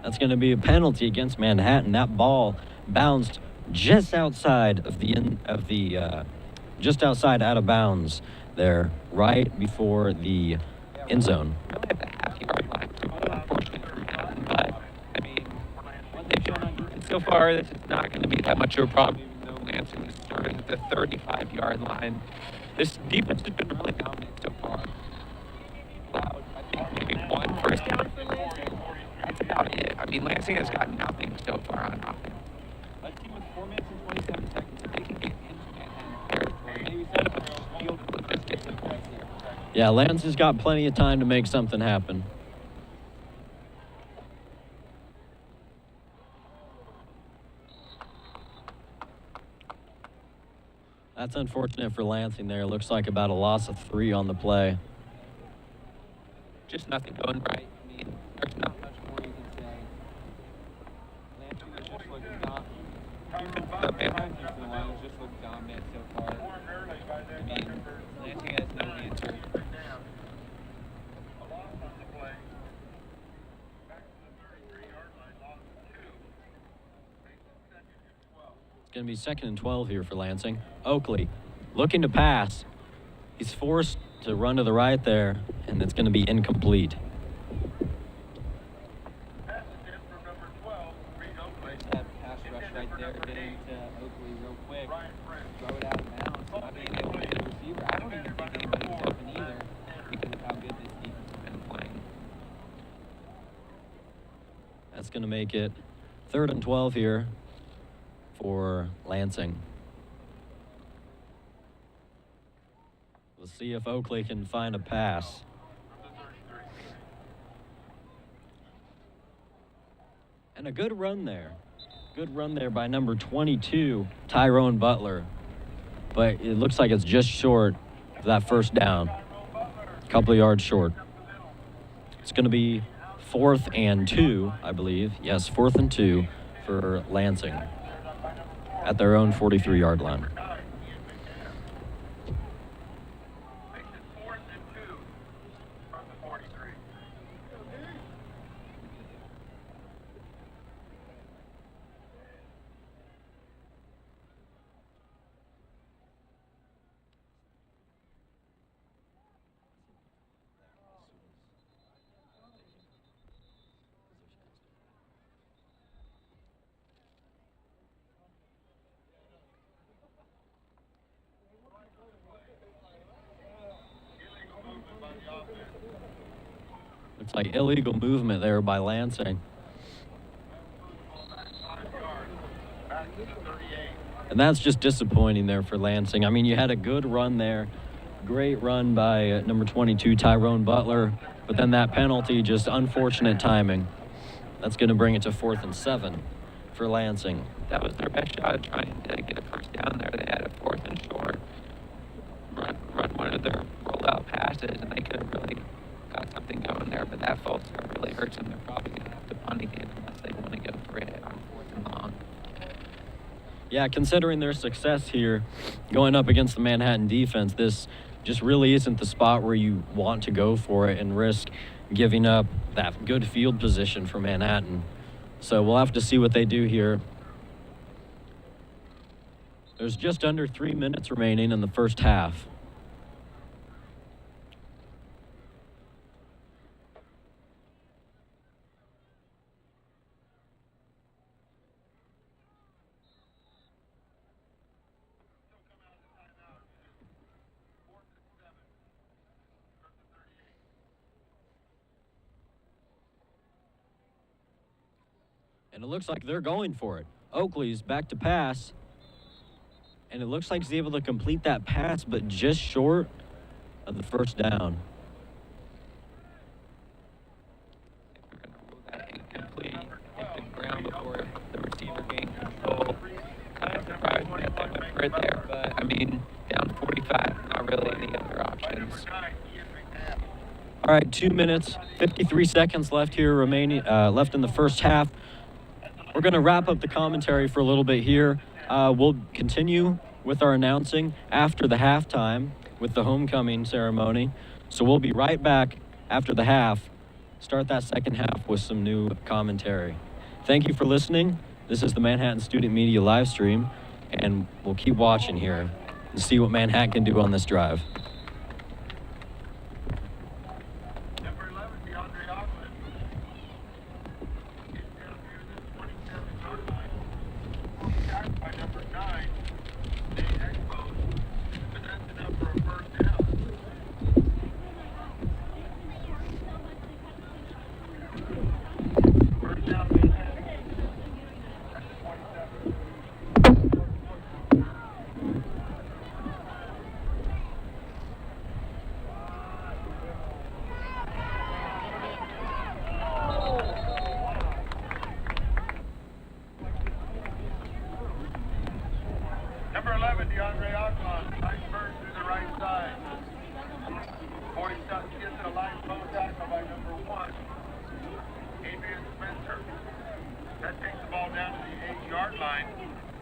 That's going to be a penalty against Manhattan. That ball bounced just outside of just outside out of bounds there, right before the end zone. So far, this is not going to be that much of a problem, even though Lansing is starting at the 35-yard line. This defense has been really dominant so far. Loud, I think maybe about it. I mean, Lansing has got nothing so far on offense. A team with 4 minutes and 27 seconds, if they can get into Manhattan territory, maybe set up a field goal, let's get some points here. Yeah, Lansing's got plenty of time to make something happen. That's unfortunate for Lansing there. Looks like about a loss of 3 on the play. Just nothing going right. I mean, there's not much more you can say. Lansing has just looked dominant so far. I mean, Lansing has no answer. It's going to be 2nd and 12 here for Lansing. Oakley looking to pass. He's forced to run to the right there, and it's going to be incomplete. That pass rush right there, getting to Oakley real quick, throw it out of bounds, not being able to get the receiver. I don't even think anybody's open either because of how good this defense has been playing. That's going to make it 3rd and 12 here for Lansing. We'll see if Oakley can find a pass. And a good run there. Good run there by number 22, Tyrone Butler. But it looks like it's just short of that first down. A couple of yards short. It's going to be 4th and 2, I believe. Yes, 4th and 2 for Lansing at their own 43-yard line. Looks like illegal movement there by Lansing. And that's just disappointing there for Lansing. I mean, you had a good run there. Great run by number 22, Tyrone Butler. But then that penalty, just unfortunate timing. That's going to bring it to 4th and 7 for Lansing. That was their best shot at trying to get a first down there. They had a 4th and short. Run one of their rollout passes, and they could have really got something going there. But that false start really hurts them. They're probably going to have to punt again unless they want to go for it on 4th and long. Yeah, considering their success here, going up against the Manhattan defense, this just really isn't the spot where you want to go for it and risk giving up that good field position for Manhattan. So we'll have to see what they do here. There's just under 3 minutes remaining in the first half. And it looks like they're going for it. Oakley's back to pass. And it looks like he's able to complete that pass, but just short of the first down. We're going to rule that incomplete. Hit the ground before the receiver gained control. Kind of surprised me that they went for it there, but I mean, down 45, not really any other options. All right, 2 minutes, 53 seconds left here remaining, left in the first half. We're going to wrap up the commentary for a little bit here. We'll continue with our announcing after the halftime with the homecoming ceremony. So we'll be right back after the half, start that second half with some new commentary. Thank you for listening. This is the Manhattan Student Media live stream, and we'll keep watching here and see what Manhattan can do on this drive.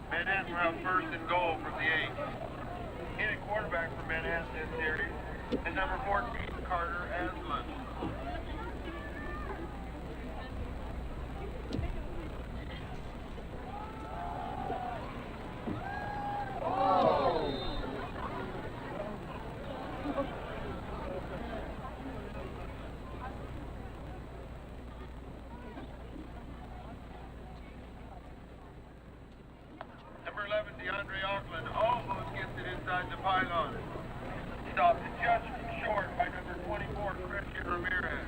Manhattan will have first and goal from the 8. Hitting quarterback for Manhattan this series is number 14, Carter Aslan. Number 11, DeAndre Auckland, almost gets it inside the pylon. Stopped just short by number 24, Christian Ramirez.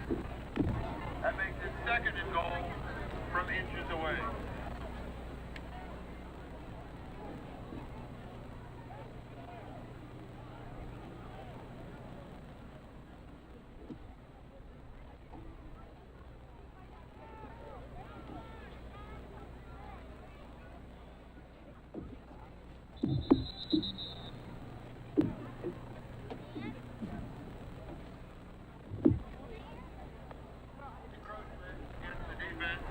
That makes it second and goal from inches away. Encroachment against the defense.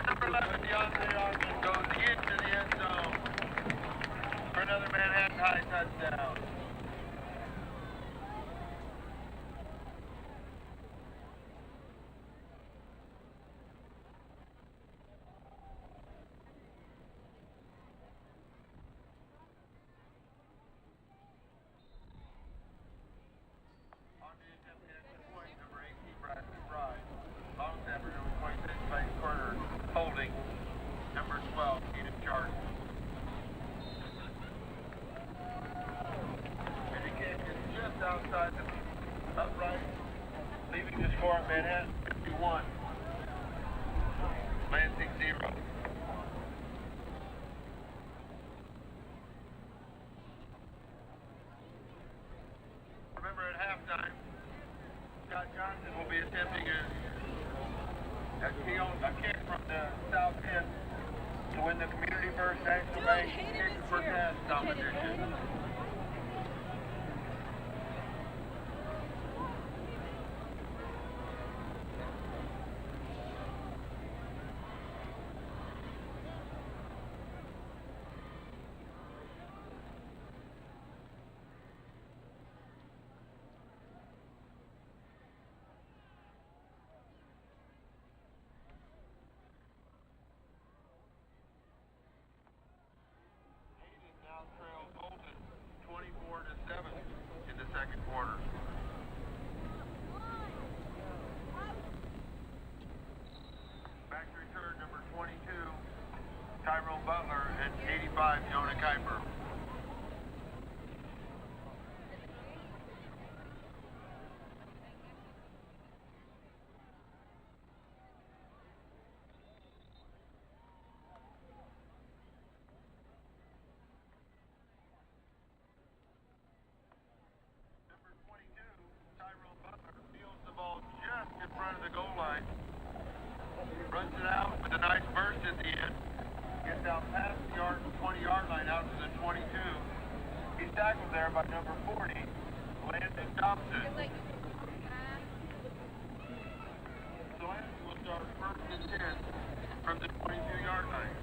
Number 11, DeAndre Auckland goes into the end zone for another Manhattan High touchdown. On the attempt to extra point, number 18, Bradley Fry. Long snapper, number 26, Mike Carter, holding. Number 12, Keenan Chart. And the kick is just outside the upright, leaving the score at Manhattan 51. Lansing 0. Remember at halftime, Scott Johnson will be attempting a kick from the south end to win the Community First National Bank Kick for 10 competition. Hayden now trails Bolton 24-7 in the second quarter. Back to return number 22, Tyrone Butler, and 85, Jonah Kuiper. Number 22, Tyrone Butler, fields the ball just in front of the goal line. Runs it out with a nice burst at the end. Gets out past the 20-yard line out to the 22. He's tackled there by number 40, Landon Thompson. So Landon will start first and 10 from the 22-yard line.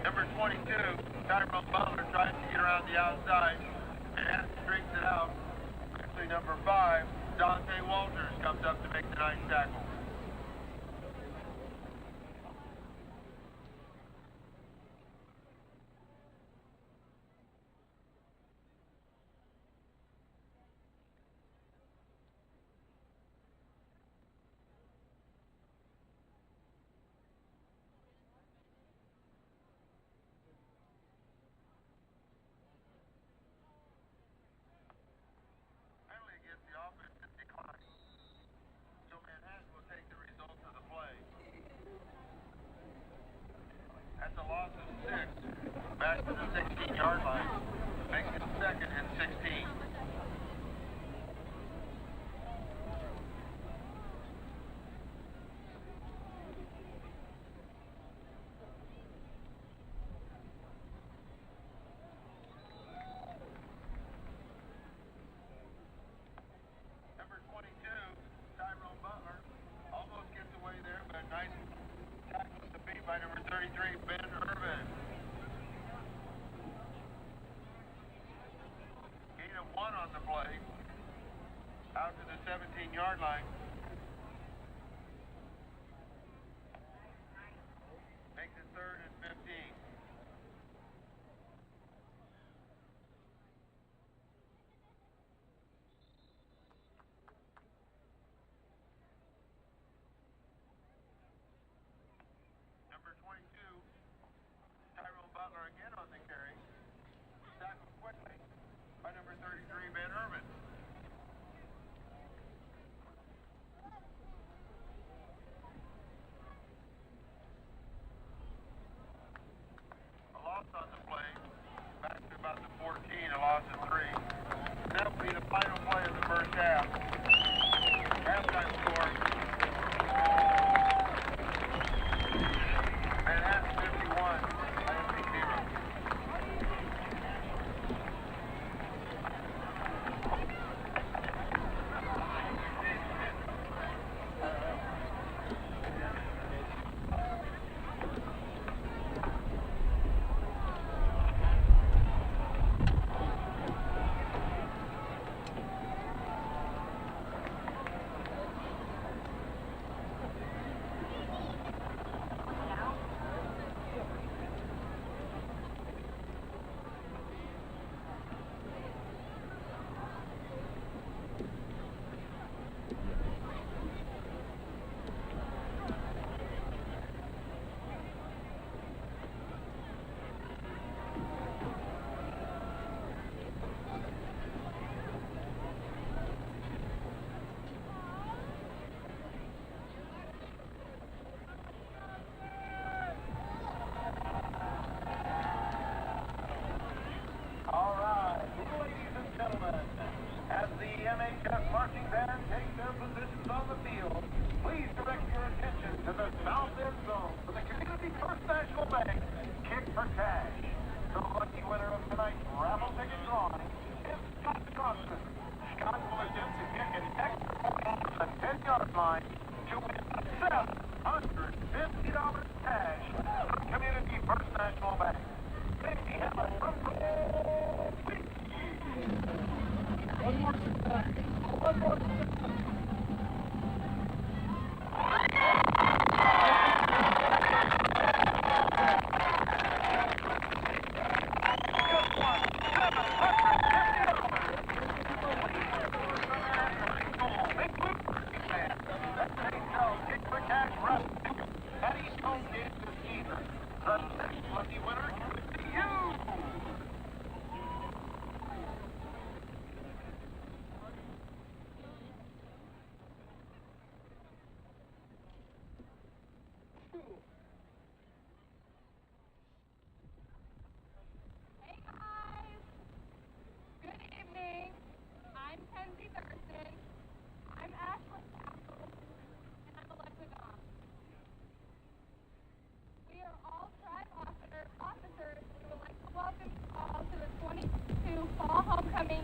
Number 22, Tyrone Butler tries to get around the outside and has to strings it out. Actually, number 5, Dante Walters comes up to make the nice tackle. That's a loss of 6. Back to the 16-yard line. Makes it second and 16. Number 22, Tyrone Butler, almost gets away there, but nice tackle to beat by number 33, Ben Irvin. Gain of 1 on the play, out to the 17-yard line. Makes it third and 15. Number 22, Tyrone Butler again on the carry. Tackled quickly by number 33, Ben Irvin. A loss on the play. Back to about the 14, a loss of 3. That will be the final play of the first half. Halftime score. Manhattan 51, Lansing 0. All right, ladies and gentlemen, as the MHS marching band takes their positions on the field, please direct your attention to the south end zone for the Community First National Bank Kick for Cash. The lucky winner of tonight's raffle ticket drawing is Scott Johnson. Scott will attempt to kick an extra point over the 10-yard line to win $750 cash from Community First National Bank. May we have a drum roll, please. One more success. One more success.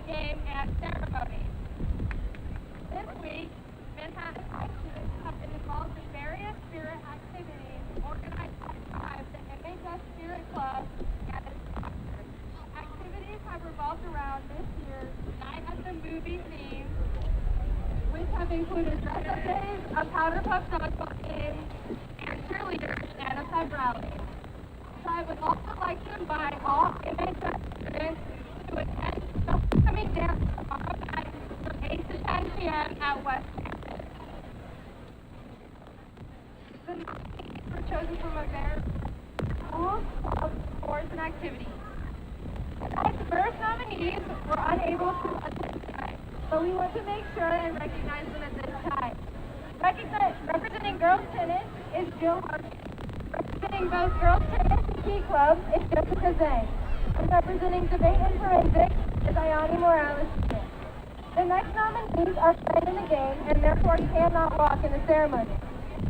Game and ceremony. This week, Manhattan High students have been involved in various spirit activities organized by tribes, the MHS Spirit Club, and its sponsors. Activities have revolved around this year's Night at the Movie theme, which have included dress-up days, a powder puff dodgeball game, and cheerleaders and a pep rally. So I would also like to invite all MHS students to attend the homecoming dance tomorrow night from 8 to 10 p.m. at West Campus. The nominees were chosen from a variety of schools, clubs, sports, and activities. Tonight's first nominees were unable to attend tonight, but we want to make sure and recognize them at this time. Representing girls tennis is Jill Harvey. Representing both girls tennis Ski Club is Jessica Zhang. And representing Debate and Forensics is Ayani Morales. The next nominees are playing in the game and therefore cannot walk in the ceremony.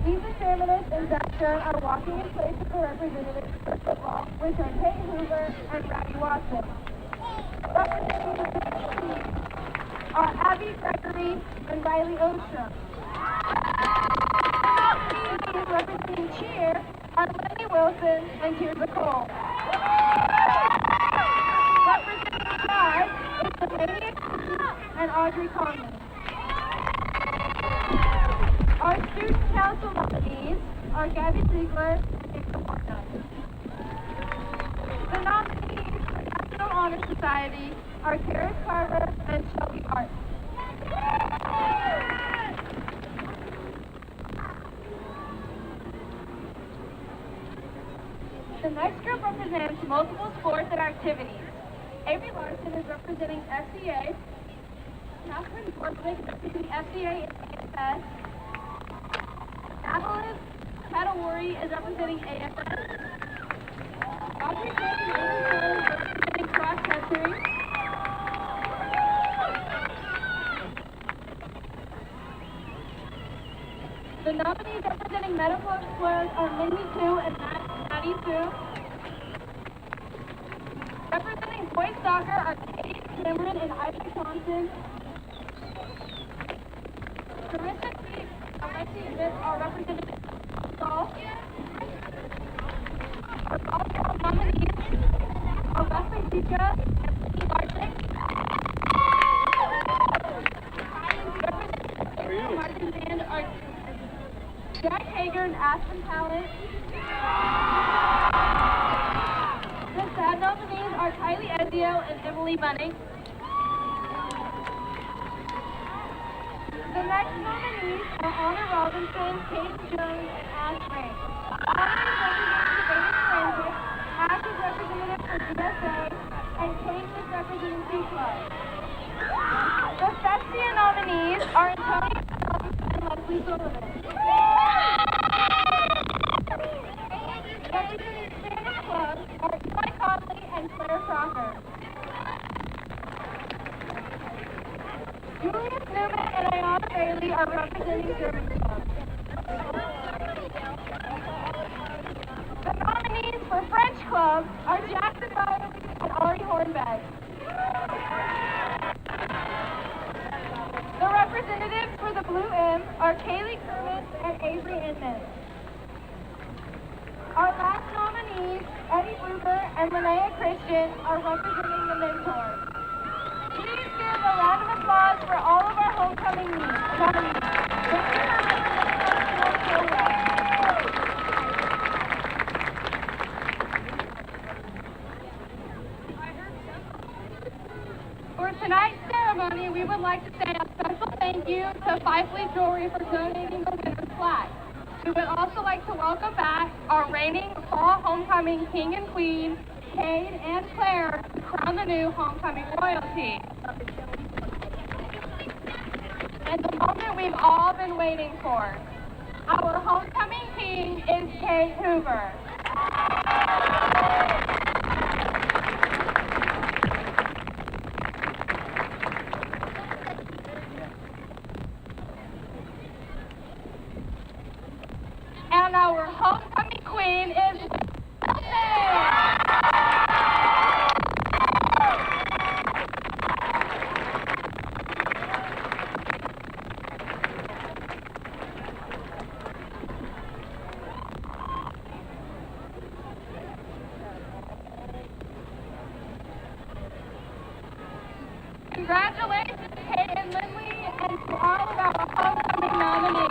These examiners and Zach Stern are walking in place of the representatives for football, which are Kate Hoover and Robbie Watson. Representing the team are Abby Gregory and Riley Ostrom. The nominees representing cheer are Lily Wilson and Tirza Cole. Representing jazz is Delaney and Audrey Conley. Our student council nominees are Gabby Ziegler and Nick Laporta. The nominees for National Honor Society are Karis Carver and Shelby Hart. The next group represents multiple sports and activities. Avery Larson is representing FCA. Catherine Bortwick is representing FCA and MHS. Natalie Katawari is representing AFS. Audrey James is representing cross country. The nominees representing medical explorers are Mindy Sue and Maddie Sue. Representing boys soccer are Katie Cameron and Isaac Thompson. Carissa Peet and Alexi Smith are representing golf. Our volleyball nominees are Wesley Zika and Lee Larson. Representing Martin Band are Jack Hager and Aspen Talent. The SAD nominees are Kylie Ezio and Emily Bunning. The next nominees are Honor Robinson, Kate Jones, and Ash Ray. Honor is representing Debate and Forensics, Ash is representative for GSA, and Kate is representing Ski Club. The Festia nominees are Antonio Jones and Leslie Sullivan. Representing Spanish Club are Eli Conley and Claire Crocker. Julius Newman and Ayana Bailey are representing German Club. The nominees for French Club are Jackson Riley and Ari Hornbeck. The representatives for the Blue M are Kaylee Kermis and Avery Inman. Our last nominees, Eddie Gruber and Linnea Christian, are representing the Mentors. Please give a round of applause for all of our homecoming nominees. For tonight's ceremony, we would like to say a special thank you to Fifely Jewelry for donating the winner's flag. We would also like to welcome back our reigning fall homecoming king and queen, Cade and Claire, to crown the new homecoming royalty. And the moment we've all been waiting for. Our homecoming king is Kate Hoover. And our homecoming queen is Lansing. Congratulations, Kate and Lindley, and to all of our homecoming nominees.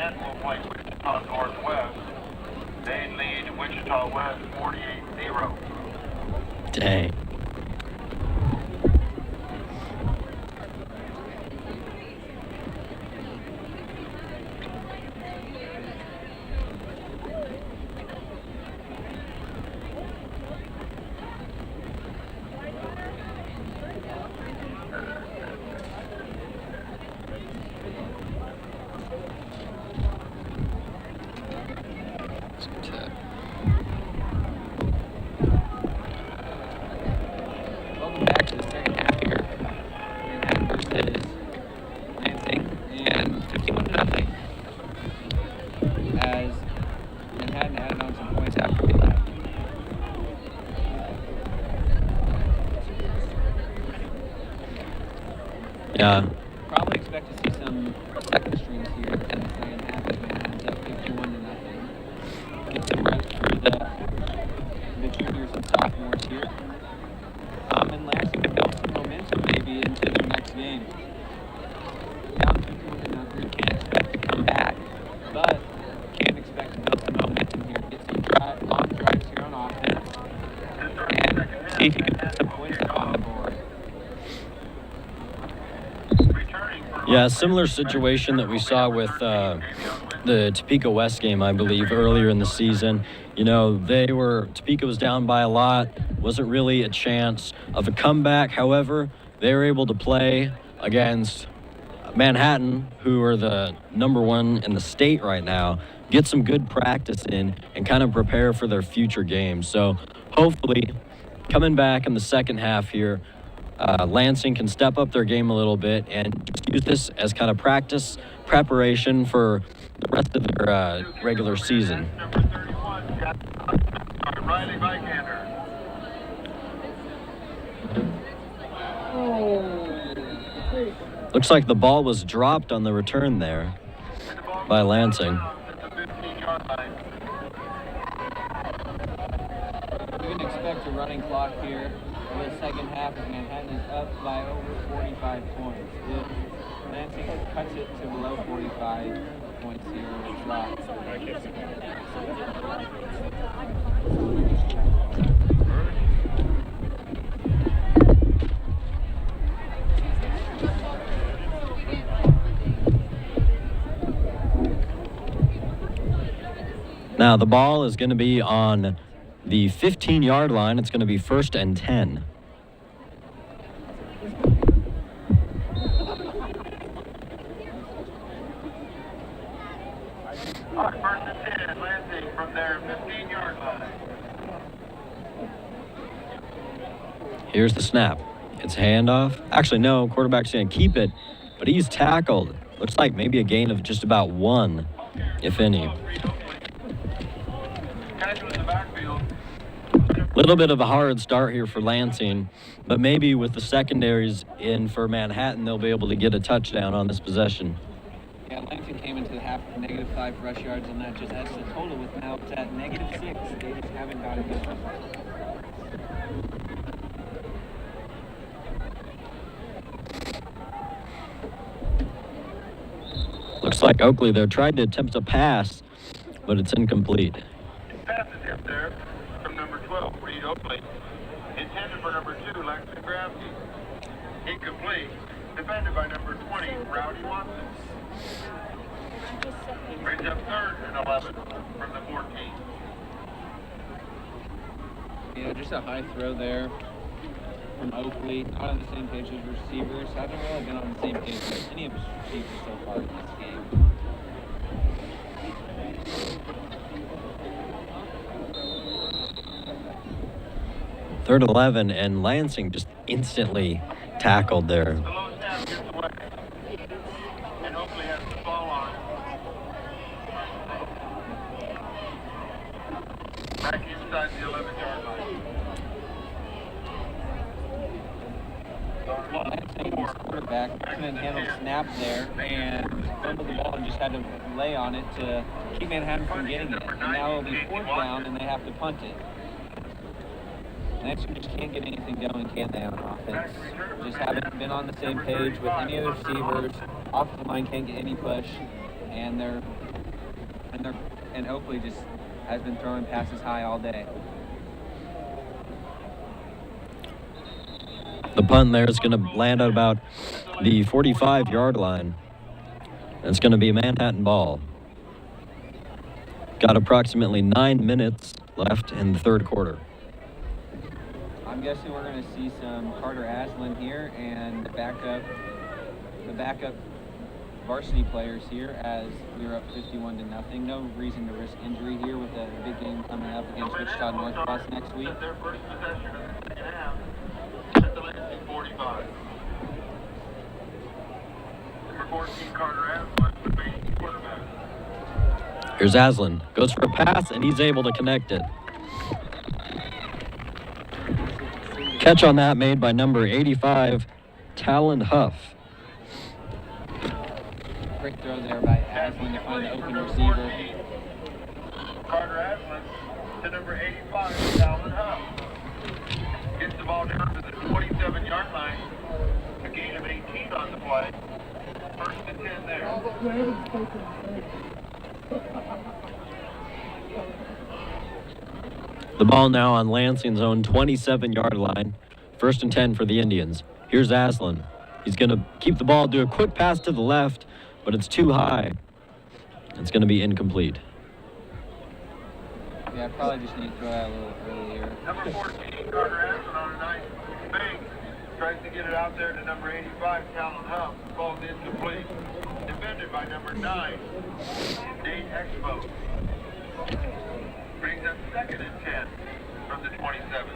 Manhattan will play Wichita Northwest. They lead Wichita West 48-0. Dang. Welcome back to the second half here. Manhattan versus Lansing, and 51-0. As Manhattan added on some points after we left. Yeah. Probably expect to see some second strings here in the second half as Manhattan's up 51-0. Get some reps for the juniors and sophomores here. And Lansing to build some momentum maybe into the next game. Down 51-0, can't expect to come back, but can expect to build some momentum here. Get some long drives here on offense, and see if you can put some points on the board. Yeah, similar situation that we saw with the Topeka West game, I believe, earlier in the season. You know, Topeka was down by a lot, wasn't really a chance of a comeback. However, they were able to play against Manhattan, who are the number one in the state right now, get some good practice in and kind of prepare for their future games. So hopefully, coming back in the second half here, Lansing can step up their game a little bit and just use this as kind of preparation for the rest of their regular season. Number 31, Riley Vikander. Looks like the ball was dropped on the return there by Lansing. At the 15-yard line. We can expect a running clock here for the second half as Manhattan is up by over 45 points. If Lansing cuts it to below 45 points here, it's locked. Now the ball is going to be on the 15-yard line. It's going to be 1st and 10. First and 10, Lansing from their 15-yard line. Here's the snap. It's a handoff. Actually, no, quarterback's going to keep it, but he's tackled. Looks like maybe a gain of just about 1, if any. Casual in the backfield. Little bit of a hard start here for Lansing, but maybe with the secondaries in for Manhattan, they'll be able to get a touchdown on this possession. Yeah, Lansing came into the half with -5 rush yards, and that just adds the total with now it's at -6. They just haven't got it done. Looks like Oakley there tried to attempt a pass, but it's incomplete. Pass attempt there from number 12, Reed Oakley. Intended for number 2, Langston Grabsky. Incomplete. Defended by number 20, Rowdy Watson. Brings up 3rd and 11 from the 14. Yeah, just a high throw there from Oakley. Not on the same page as receivers. Haven't really been on the same page with any of his receivers so far in this game. Third and 11, and Lansing just instantly tackled there. The low snap gets away. And Oakley has the ball on. Back inside the 11-yard line. Lansing's quarterback couldn't handle the snap there and fumbled the ball and just had to lay on it to keep Manhattan from getting it. And now it'll be 4th down and they have to punt it. Lansing just can't get anything going, can they, on offense? Just haven't been on the same page with any of the receivers. Offensive line can't get any push, and they're and Oakley just has been throwing passes high all day. The punt there is going to land at about the 45-yard line. It's going to be a Manhattan ball. Got approximately 9 minutes left in the third quarter. I'm guessing we're going to see some Carter Aslan here and the backup varsity players here as we're up 51-0. No reason to risk injury here with a big game coming up against Wichita Northwest next week. Their first possession of the second half at the Lansing 45. Number 14, Carter Aslan, the main quarterback. Here's Aslan. Goes for a pass, and he's able to connect it. Catch on that made by number 85, Talon Huff. Great throw there by Aslan to find the open receiver. Carter Aslan to number 85, Talon Huff. Gets the ball down to the 27-yard line. A gain of 18 on the play. First and 10 there. The ball now on Lansing's own 27-yard line. First and 10 for the Indians. Here's Aslan. He's going to keep the ball, do a quick pass to the left, but it's too high. It's going to be incomplete. Yeah, probably just need to throw that a little earlier. Number 14, Carter Aslan on a nice fake. Tries to get it out there to number 85, Talon Huff. Ball's incomplete. Defended by number 9, Nate Expo. Brings up second and 10 from the 27.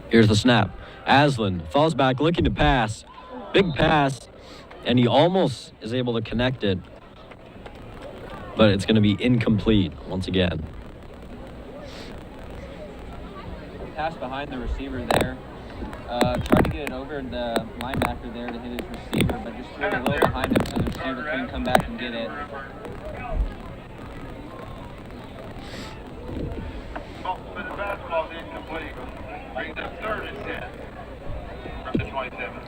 Here's the snap. Aslan falls back looking to pass. Big pass, and he almost is able to connect it, but it's going to be incomplete once again. Pass behind the receiver there. Tried to get it over the linebacker there to hit his receiver, but just threw it a little behind him so the receiver couldn't come back and get it. But the basketball's incomplete. Brings up third and 10 from the 27.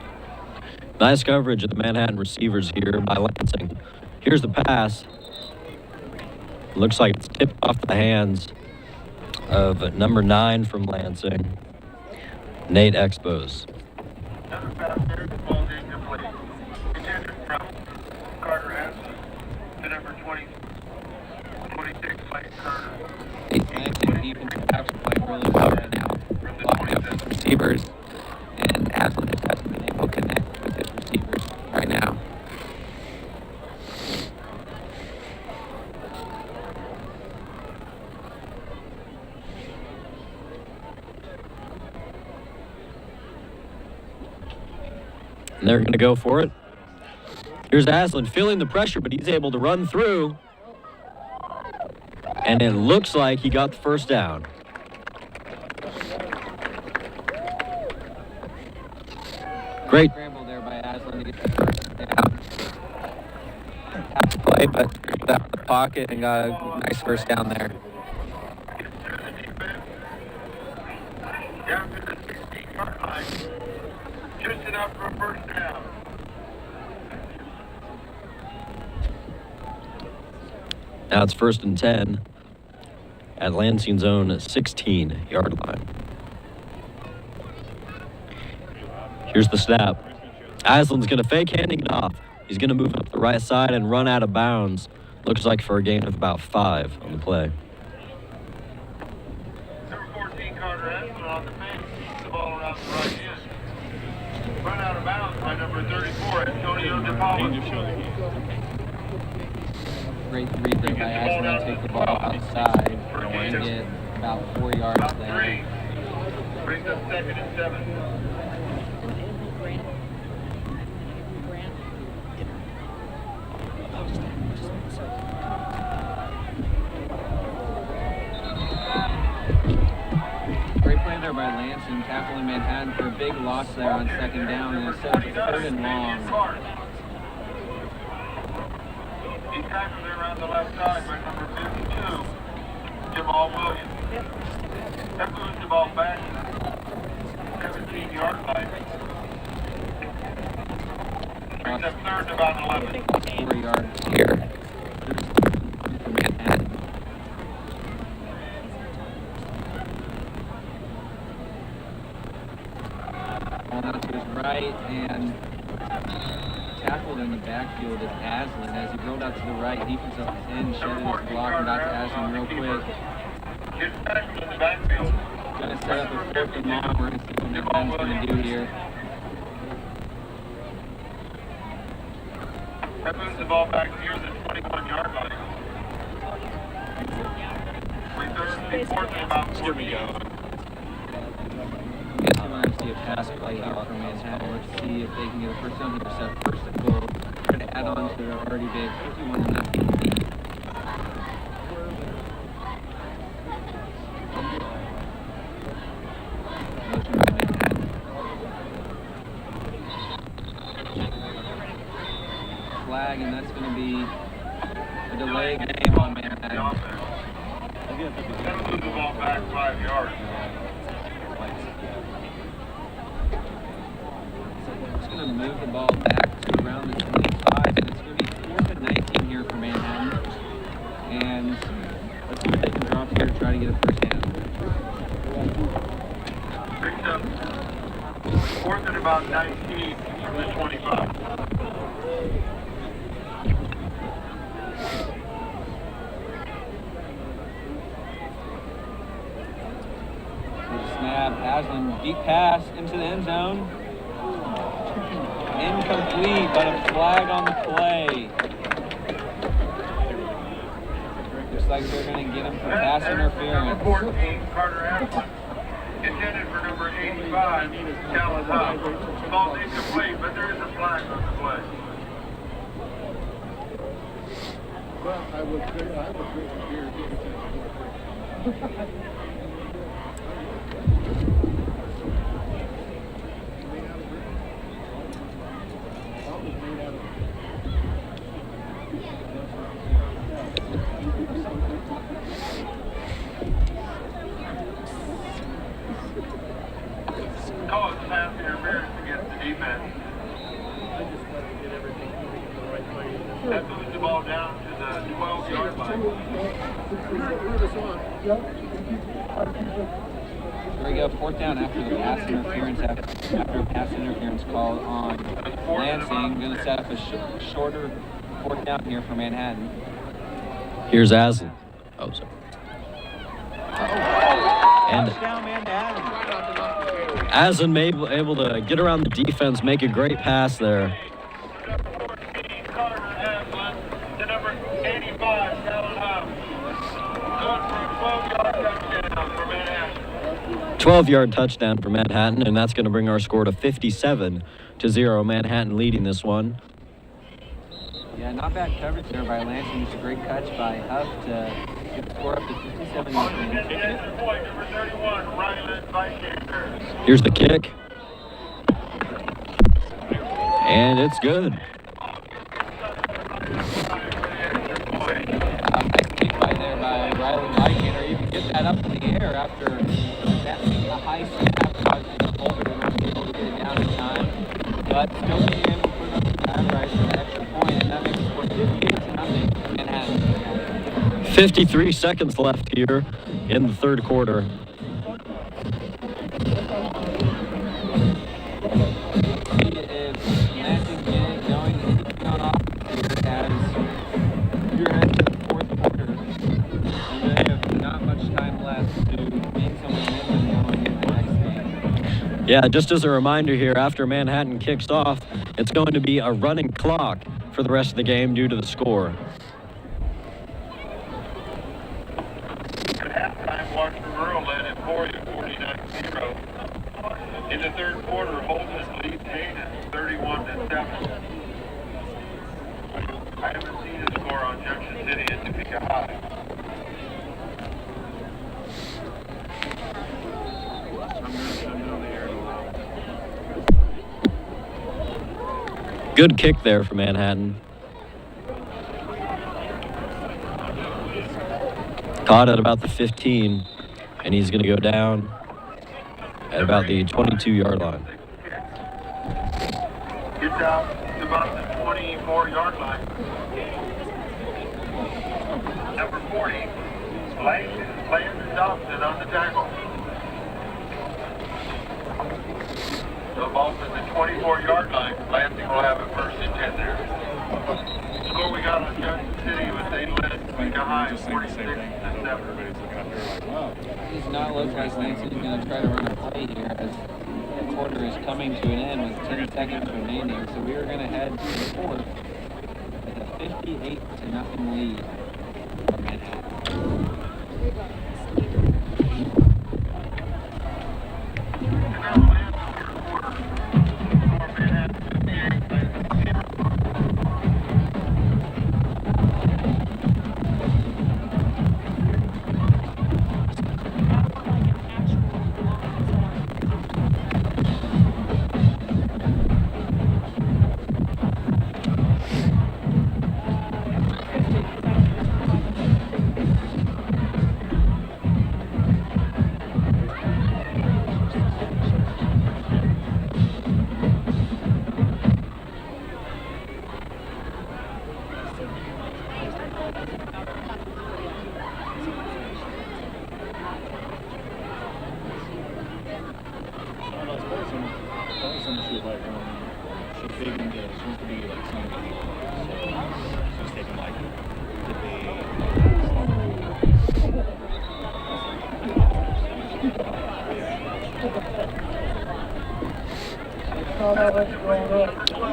Nice coverage of the Manhattan receivers here by Lansing. Here's the pass. Looks like it's tipped off the hands of number 9 from Lansing, Nate Expos. Another pass there, the ball's incomplete. Intended from Carter Aslan to number 26, Mike Carter. Lansing defense is actually playing really well right now. Blocking up his receivers, and Aslan just hasn't been able to connect with his receivers right now. And they're going to go for it. Here's Aslan feeling the pressure, but he's able to run through. And it looks like he got the first down. Great Scramble there by Aslan to get the first down. Pass play, but scrambled out of the pocket and got a nice first down there. Down to the 16-yard line. Just enough for a first down. Now it's first and 10 at Lansing's own 16-yard line. Here's the snap. Aslan's going to fake handing it off. He's going to move up the right side and run out of bounds. Looks like for a gain of about 5 on the play. Number 14, Carter Aslan on the fence. Keeps the ball around the right end. Run out of bounds by number 34, Antonio DePaula. Great read there by Aslan to take the ball outside and get about 4 yards About there. 3. Brings up second and 7. Great play there by Lansing, tackling Manhattan for a big loss there on second down, and instead of third and long. He's tackled there around the left side by number 52, Jamal Williams. That moves the ball back 17-yard line. Brings up third and about 11. 4 yards here for Manhattan. Ball out to his right and tackled in the backfield is Aslan. As he rolled out to the right, defensive end shedded his block and got to Aslan real quick. Gets tackled in the backfield. Gonna set up a 4th and long. We're gonna see what Manhattan's gonna do here. That moves the ball back near the 21-yard line. We fourth and about 40 yards. I guess we're going to see a pass play here from Manhattan. Let's see if they can get a first down here. Set first and goal. We're going to add on to their already big 51-0 lead. Motion by Manhattan. Flag, and that's going to be a delay game on Manhattan. That'll move the ball back 5 yards. It's going to move the ball back to around the 25, and it's going to be 4th and 19 here for Manhattan. And let's see if they can drop here and try to get a first down. Picks up fourth and about 19 from the 25. Snap, Aslan, deep pass into the end zone. Incomplete, but a flag on the play. Looks like they're going to get him for pass interference. Number 14, Carter Aslan. Intended for number 85, Callan Huff. Ball's incomplete, but there is a flag on the play. Well, I would here. Call it pass interference against the defense. That moves the ball down to the 12-yard line. Here we go, 4th down after the pass interference, after a pass interference call on Lansing. Going to set up a shorter 4th down here for Manhattan. Here's Aslan. Oh, sorry. And Touchdown, Manhattan. Aslan able to get around the defense, make a great pass there. Number 14, Carter Aslan, to number 85, Callan Huff. Good for a 12-yard touchdown for Manhattan. 12-yard touchdown for Manhattan, and that's going to bring our score to 57-0. Manhattan leading this one. Yeah, not bad coverage there by Lansing. It's a great catch by Huff to get the score up to 57. On the extra point, number 31, Ryland Vikander. Here's the kick. And it's good. Nice kick by there by Ryland Vikander. You can get that up in the air after that a high snap caused the holder to not be able to get it down in time. But still being able to put up the pass right for the extra point, and that makes the score 58-0 Manhattan. 53 seconds left here in the third quarter. If Lansing get it going, it's on offense here as you're heading to the 4th quarter, and they have not much time left to make some momentum going in the next game. Yeah, just as a reminder here, after Manhattan kicks off, it's going to be a running clock for the rest of the game due to the score. At halftime, Washington Rural led at 49-0. In the third quarter, Holmes leads Hayden 31-7. I haven't seen a score on Junction City at Topeka High. Good kick there for Manhattan. Caught at about the 15, and he's going to go down at about the 22-yard line. Gets out to about the 24-yard line. Number 40, Landon Dobson on the tackle. The ball to the 24-yard line. Lansing will have a first and 10 there. Score we got on Junction City was they led Micah High 46 to 7. Everybody's looking up there like, wow. It does not look like Lansing is going to try to run a play here as the quarter is coming to an end with 10 seconds remaining. So we are going to head to the fourth with a 58-0 lead for Manhattan.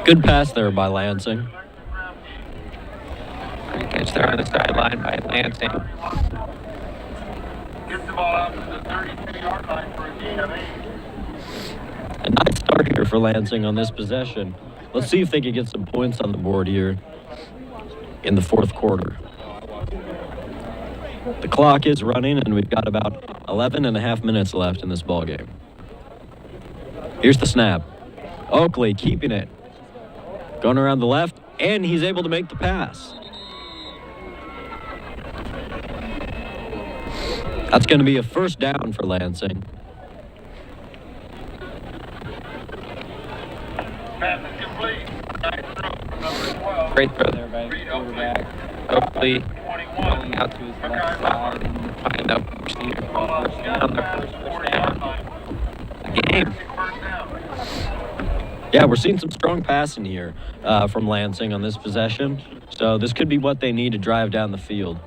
Good pass there by Lansing. Great catch there on the sideline by Lansing. Gets the ball out to the 32-yard line for a gain of 8. A nice start here for Lansing on this possession. Let's see if they can get some points on the board here in the fourth quarter. The clock is running, and we've got about 11 and a half minutes left in this ball game. Here's the snap. Oakley keeping it. Going around the left, and he's able to make the pass. That's going to be a first down for Lansing. Pass is complete. Nice throw from number 12. Great throw There by the quarterback. Oakley 21. rolling out to his left side and find out Ball out first just down there. past the 40-yard line. The game. First down. Yeah, we're seeing some strong passing here from Lansing on this possession. So this could be what they need to drive down the field.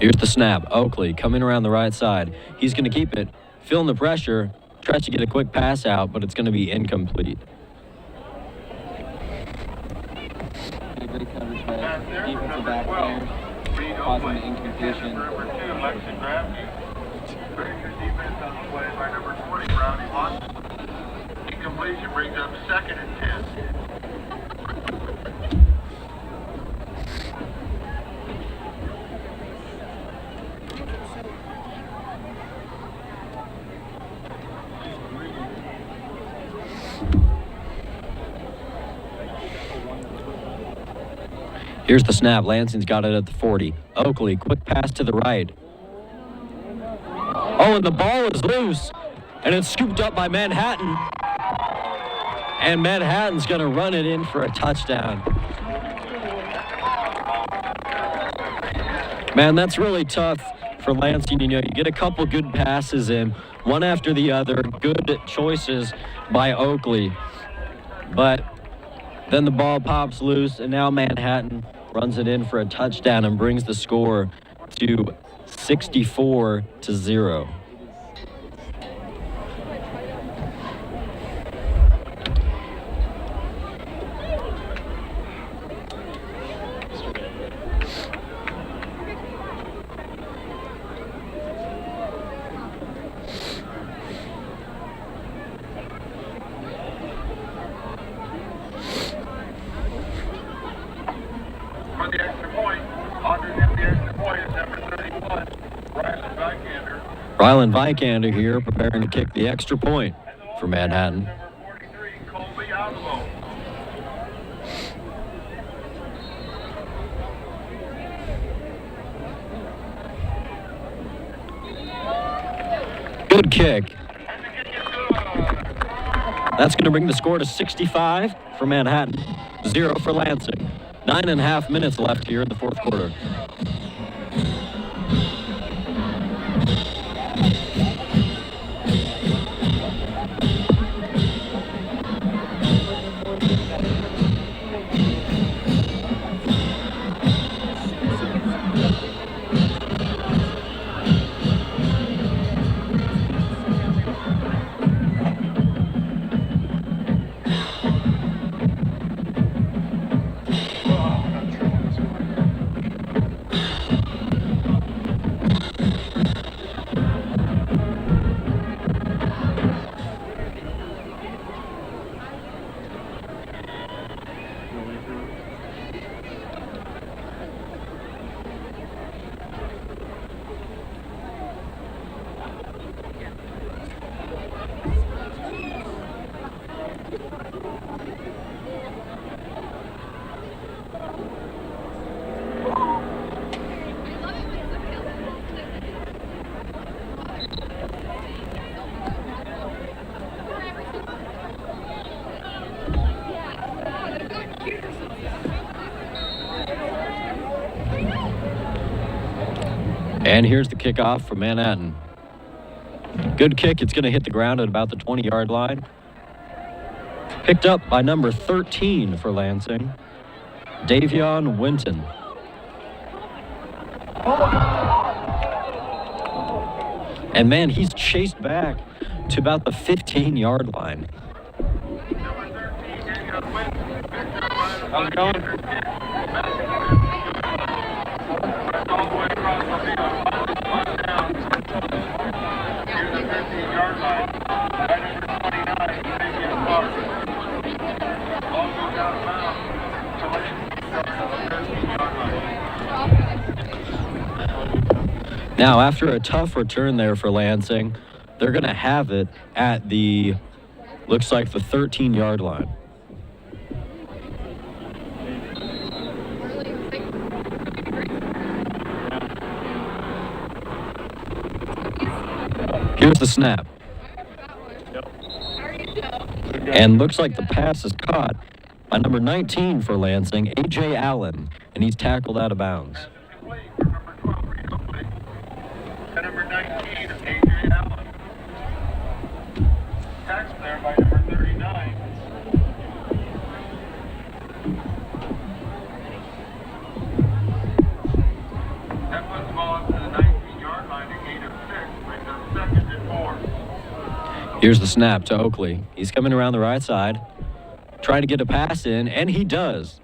Here's the snap. Oakley coming around the right side. He's going to keep it, feeling the pressure, tries to get a quick pass out, but it's going to be incomplete. Great coverage by the defensive back there, causing the incompletion. Number 2, Lexington Grafke. Putting your defense on the play by number 20, Brownie Watson. Incompletion brings up second and 10. Here's the snap. Lansing's got it at the 40. Oakley, quick pass to the right. Oh, and the ball is loose, and it's scooped up by Manhattan. And Manhattan's going to run it in for a touchdown. Man, that's really tough for Lansing. You know, you get a couple good passes in, one after the other, good choices by Oakley. But then the ball pops loose, and now Manhattan runs it in for a touchdown and brings the score to 64-0. For the extra point, underneath the extra point is number 31, Ryland Vikander. Ryland Vikander here preparing to kick the extra point for Manhattan. Number 43, Colby Alamo. Good kick. That's going to bring the score to 65 for Manhattan, 0 for Lansing. 9.5 minutes left here in the fourth quarter. And here's the kickoff for Manhattan. Good kick. It's going to hit the ground at about the 20-yard line. Picked up by number 13 for Lansing, Davion Winton. And man, he's chased back to about the 15-yard line. How's it going? Now, after a tough return there for Lansing, they're going to have it at the, looks like the 13-yard line. Here's the snap. And looks like the pass is caught by number 19 for Lansing, A.J. Allen, and he's tackled out of bounds. Number 19, A.J. Allen. Tackled there by number 39. That puts the ball up to the 19-yard line, a gain of 6, brings up 2nd and 4. Here's the snap to Oakley. He's coming around the right side, trying to get a pass in, and he does.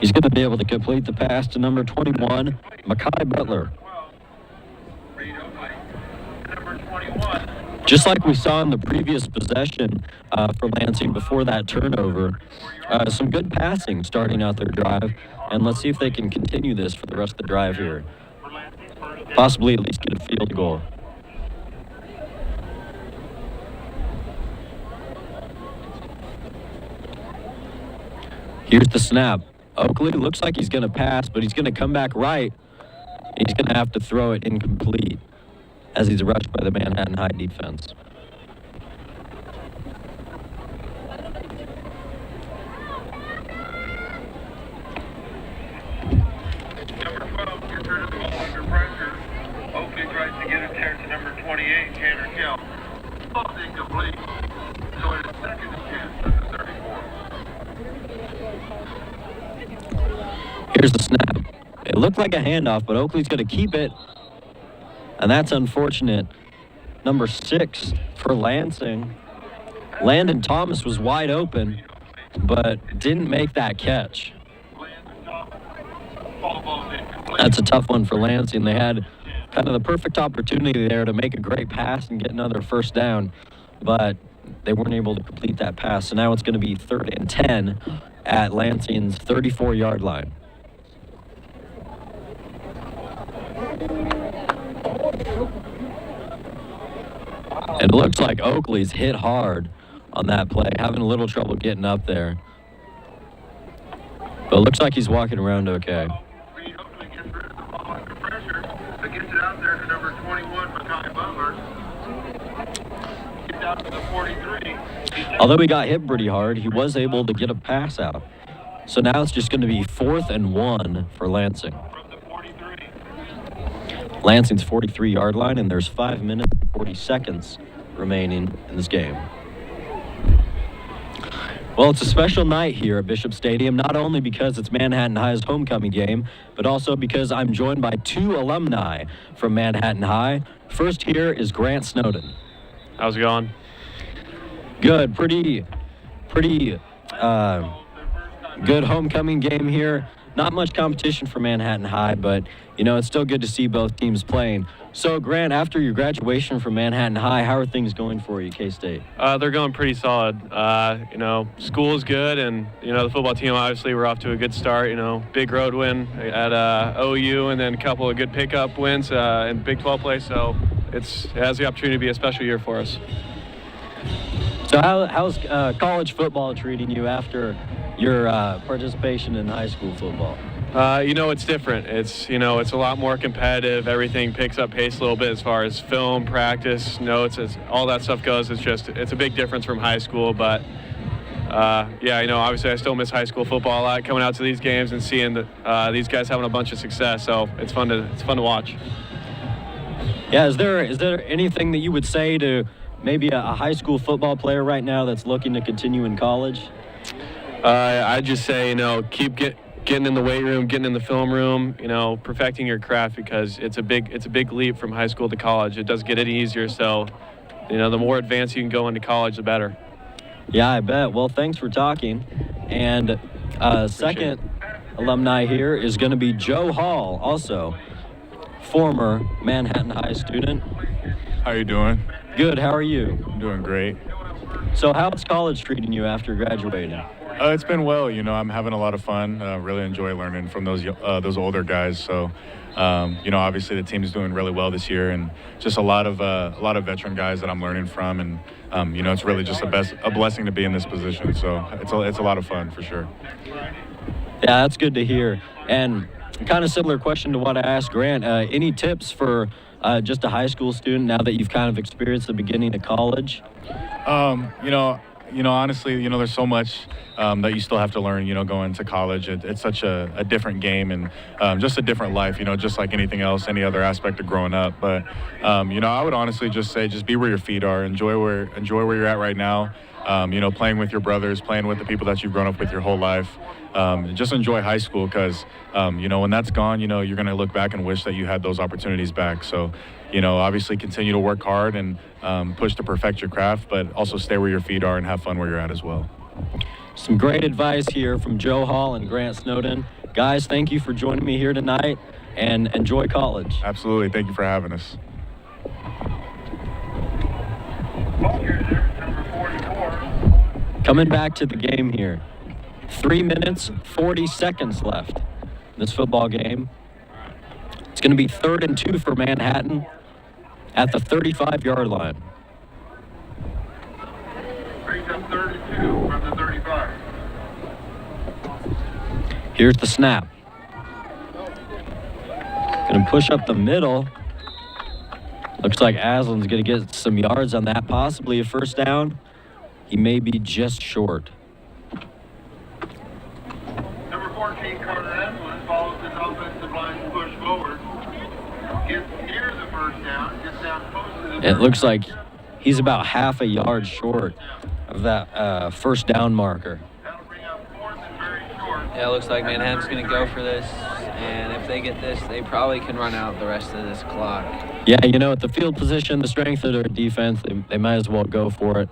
He's going to be able to complete the pass to number 21, Mekhi Butler. Just like we saw in the previous possession for Lansing before that turnover, some good passing starting out their drive, and let's see if they can continue this for the rest of the drive here. Possibly at least get a field goal. Here's the snap. Oakley looks like he's going to pass, but he's going to come back right. He's going to have to throw it incomplete as he's rushed by the Manhattan High defense. Number 12 returns the ball under pressure. Oakley tries to get it there to number 28, Tanner Kell. Ball's incomplete. So it is 2nd and 10 at the 34. Here's the snap. It looked like a handoff, but Oakley's going to keep it. And that's unfortunate. Number 6 for Lansing. Landon Thomas was wide open, but didn't make that catch. That's a tough one for Lansing. They had kind of the perfect opportunity there to make a great pass and get another first down, but they weren't able to complete that pass. So now it's going to be 3rd and 10 at Lansing's 34-yard line. And it looks like Oakley's hit hard on that play, having a little trouble getting up there. But it looks like he's walking around okay. Oakley gets rid of the ball under pressure, but gets it out there to number 21, Mekhi Albert. Get down to the 43. Although he got hit pretty hard, he was able to get a pass out. So now it's just going to be 4th and 1 for Lansing. From the 43. Lansing's 43-yard line, and there's 5 minutes and 40 seconds remaining in this game. Well, it's a special night here at Bishop Stadium, not only because it's Manhattan High's homecoming game, but also because I'm joined by 2 alumni from Manhattan High. First here is Grant Snowden. How's it going? Good, pretty good homecoming game here. Not much competition for Manhattan High, but, you know, it's still good to see both teams playing. So, Grant, after your graduation from Manhattan High, how are things going for you, K-State? They're going pretty solid. You know, school's good, and, you know, the football team, obviously, we're off to a good start. You know, big road win at OU, and then a couple of good pickup wins in Big 12 play. So it has the opportunity to be a special year for us. So how's college football treating you after your participation in high school football? You know, it's different. It's a lot more competitive. Everything picks up pace a little bit as far as film, practice, notes, as all that stuff goes. It's a big difference from high school. But, yeah, you know, obviously I still miss high school football a lot, coming out to these games and seeing these guys having a bunch of success. So it's fun to watch. Yeah, is there anything that you would say to maybe a high school football player right now that's looking to continue in college? I'd just say, you know, keep getting in the weight room, getting in the film room, you know, perfecting your craft, because it's a big leap from high school to college. It doesn't get any easier, so, you know, the more advanced you can go into college, the better. Yeah, I bet. Well, thanks for talking. And second alumni here is going to be Joe Hall, also former Manhattan High student. How you doing? Good. How are you? I'm doing great. So how's college treating you after graduating? It's been well. You know, I'm having a lot of fun. Really enjoy learning from those older guys. So, you know, obviously the team is doing really well this year, and just a lot of veteran guys that I'm learning from, and you know, it's really just a blessing to be in this position. So it's a lot of fun for sure. Yeah, that's good to hear. And kind of similar question to what I asked Grant. Any tips for just a high school student now that you've kind of experienced the beginning of college? You know, honestly, you know, there's so much that you still have to learn, you know, going to college. It's such a different game, and just a different life, you know, just like anything else, any other aspect of growing up. But, you know, I would honestly just say, just be where your feet are. Enjoy where you're at right now. You know, playing with your brothers, playing with the people that you've grown up with your whole life. Just enjoy high school, because, you know, when that's gone, you know, you're going to look back and wish that you had those opportunities back. So, you know, obviously continue to work hard and push to perfect your craft, but also stay where your feet are and have fun where you're at as well. Some great advice here from Joe Hall and Grant Snowden. Guys, thank you for joining me here tonight, and enjoy college. Absolutely. Thank you for having us. Coming back to the game here. 3 minutes, 40 seconds left in this football game. It's going to be 3rd and 2 for Manhattan at the 35-yard line. Brings up 32 from the 35. Here's the snap. Going to push up the middle. Looks like Aslan's going to get some yards on that, possibly a first down. He may be just short. Number 14, Carter Aslan, follows his offensive line push forward. Gets near the first down, gets down close to the It looks like he's about half a yard short of that first down marker. That'll bring up 4th and very short. Yeah, it looks like Manhattan's going to go for this, and if they get this, they probably can run out the rest of this clock. Yeah, you know, at the field position, the strength of their defense, they might as well go for it.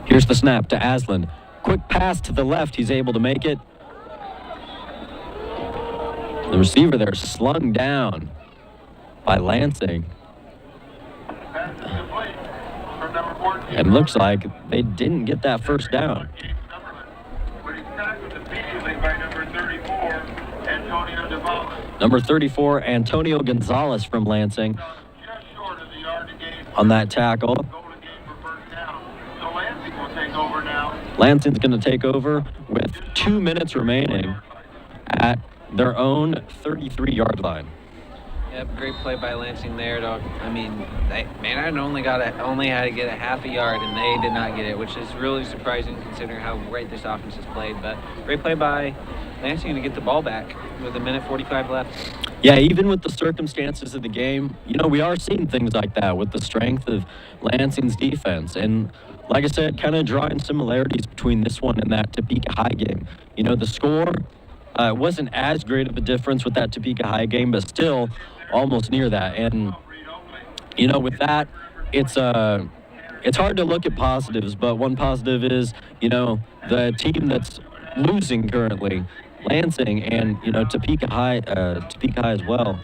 Here's the snap to Aslan. Quick pass to the left. He's able to make it. The receiver there slung down by Lansing. Pass is complete from number 14. And looks like they didn't get that first down. But he's tackled immediately by number 34, Antonio Devallis. Number 34, Antonio Gonzalez from Lansing Just short of the yard to gain on that tackle. goal to gain for first down. So Lansing will take over now Lansing's going to take over with 2 minutes remaining at their own 33-yard line. Yep, great play by Lansing there. I mean, Manhattan only had to get a half a yard, and they did not get it, which is really surprising considering how great this offense has played. But great play by Lansing to get the ball back with 1:45 left. Yeah, even with the circumstances of the game, we are seeing things like that with the strength of Lansing's defense. And like I said, kind of drawing similarities between this one and that Topeka High game. The score wasn't as great of a difference with that Topeka High game, but still almost near that. And, with that, it's hard to look at positives, but one positive is, the team that's losing currently, Lansing, and, Topeka High as well.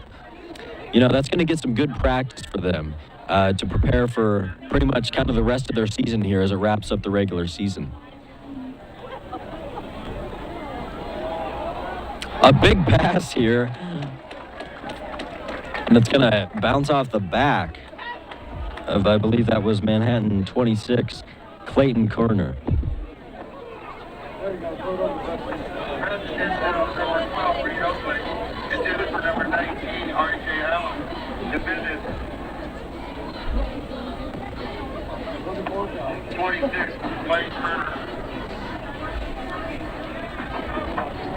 That's going to get some good practice for them to prepare for pretty much kind of the rest of their season here as it wraps up the regular season. A big pass here, and it's going to bounce off the back of, I believe that was Manhattan 26, Clayton Kerner.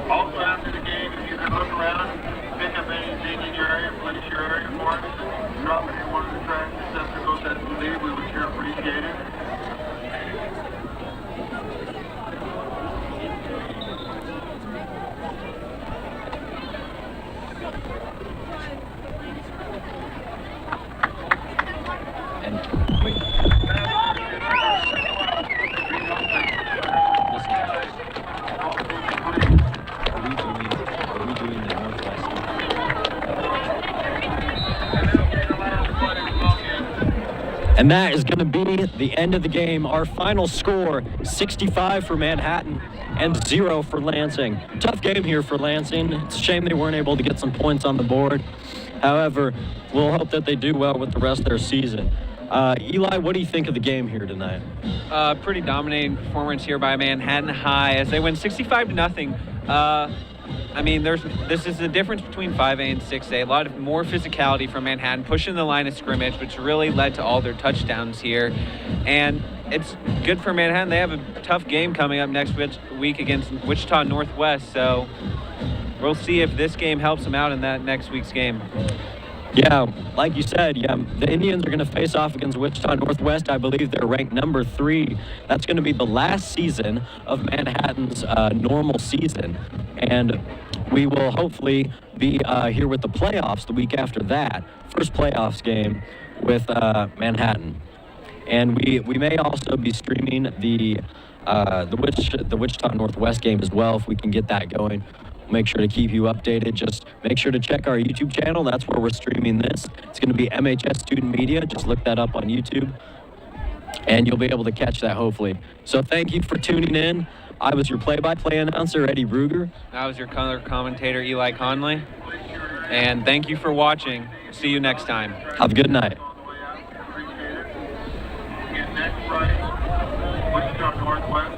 Also after the game, if you could look around, pick up anything in your area, place your area for us, drop it in one of the trash receptacles that we leave, we would sure appreciate it. And wait. Are we doing the Northwest? And that is going to be the end of the game. Our final score, 65 for Manhattan and 0 for Lansing. Tough game here for Lansing. It's a shame they weren't able to get some points on the board. However, we'll hope that they do well with the rest of their season. Eli, what do you think of the game here tonight? Pretty dominating performance here by Manhattan High as they win 65-0. I mean, this is the difference between 5A and 6A. A lot of more physicality from Manhattan, pushing the line of scrimmage, which really led to all their touchdowns here. And it's good for Manhattan. They have a tough game coming up next week against Wichita Northwest. So we'll see if this game helps them out in that next week's game. Yeah, like you said, the Indians are going to face off against Wichita Northwest. I believe they're ranked number 3. That's going to be the last season of Manhattan's normal season. And we will hopefully be here with the playoffs the week after that. First playoffs game with Manhattan. And we may also be streaming the Wichita Northwest game as well if we can get that going. Make sure to keep you updated. Just make sure to check our YouTube channel. That's where we're streaming this. It's going to be MHS Student Media. Just look that up on YouTube, and you'll be able to catch that hopefully. So thank you for tuning in. I was your play-by-play announcer, Eddie Ruger. I was your color commentator, Eli Conley. And thank you for watching. See you next time. Have a good night. Next Friday, Wichita Northwest.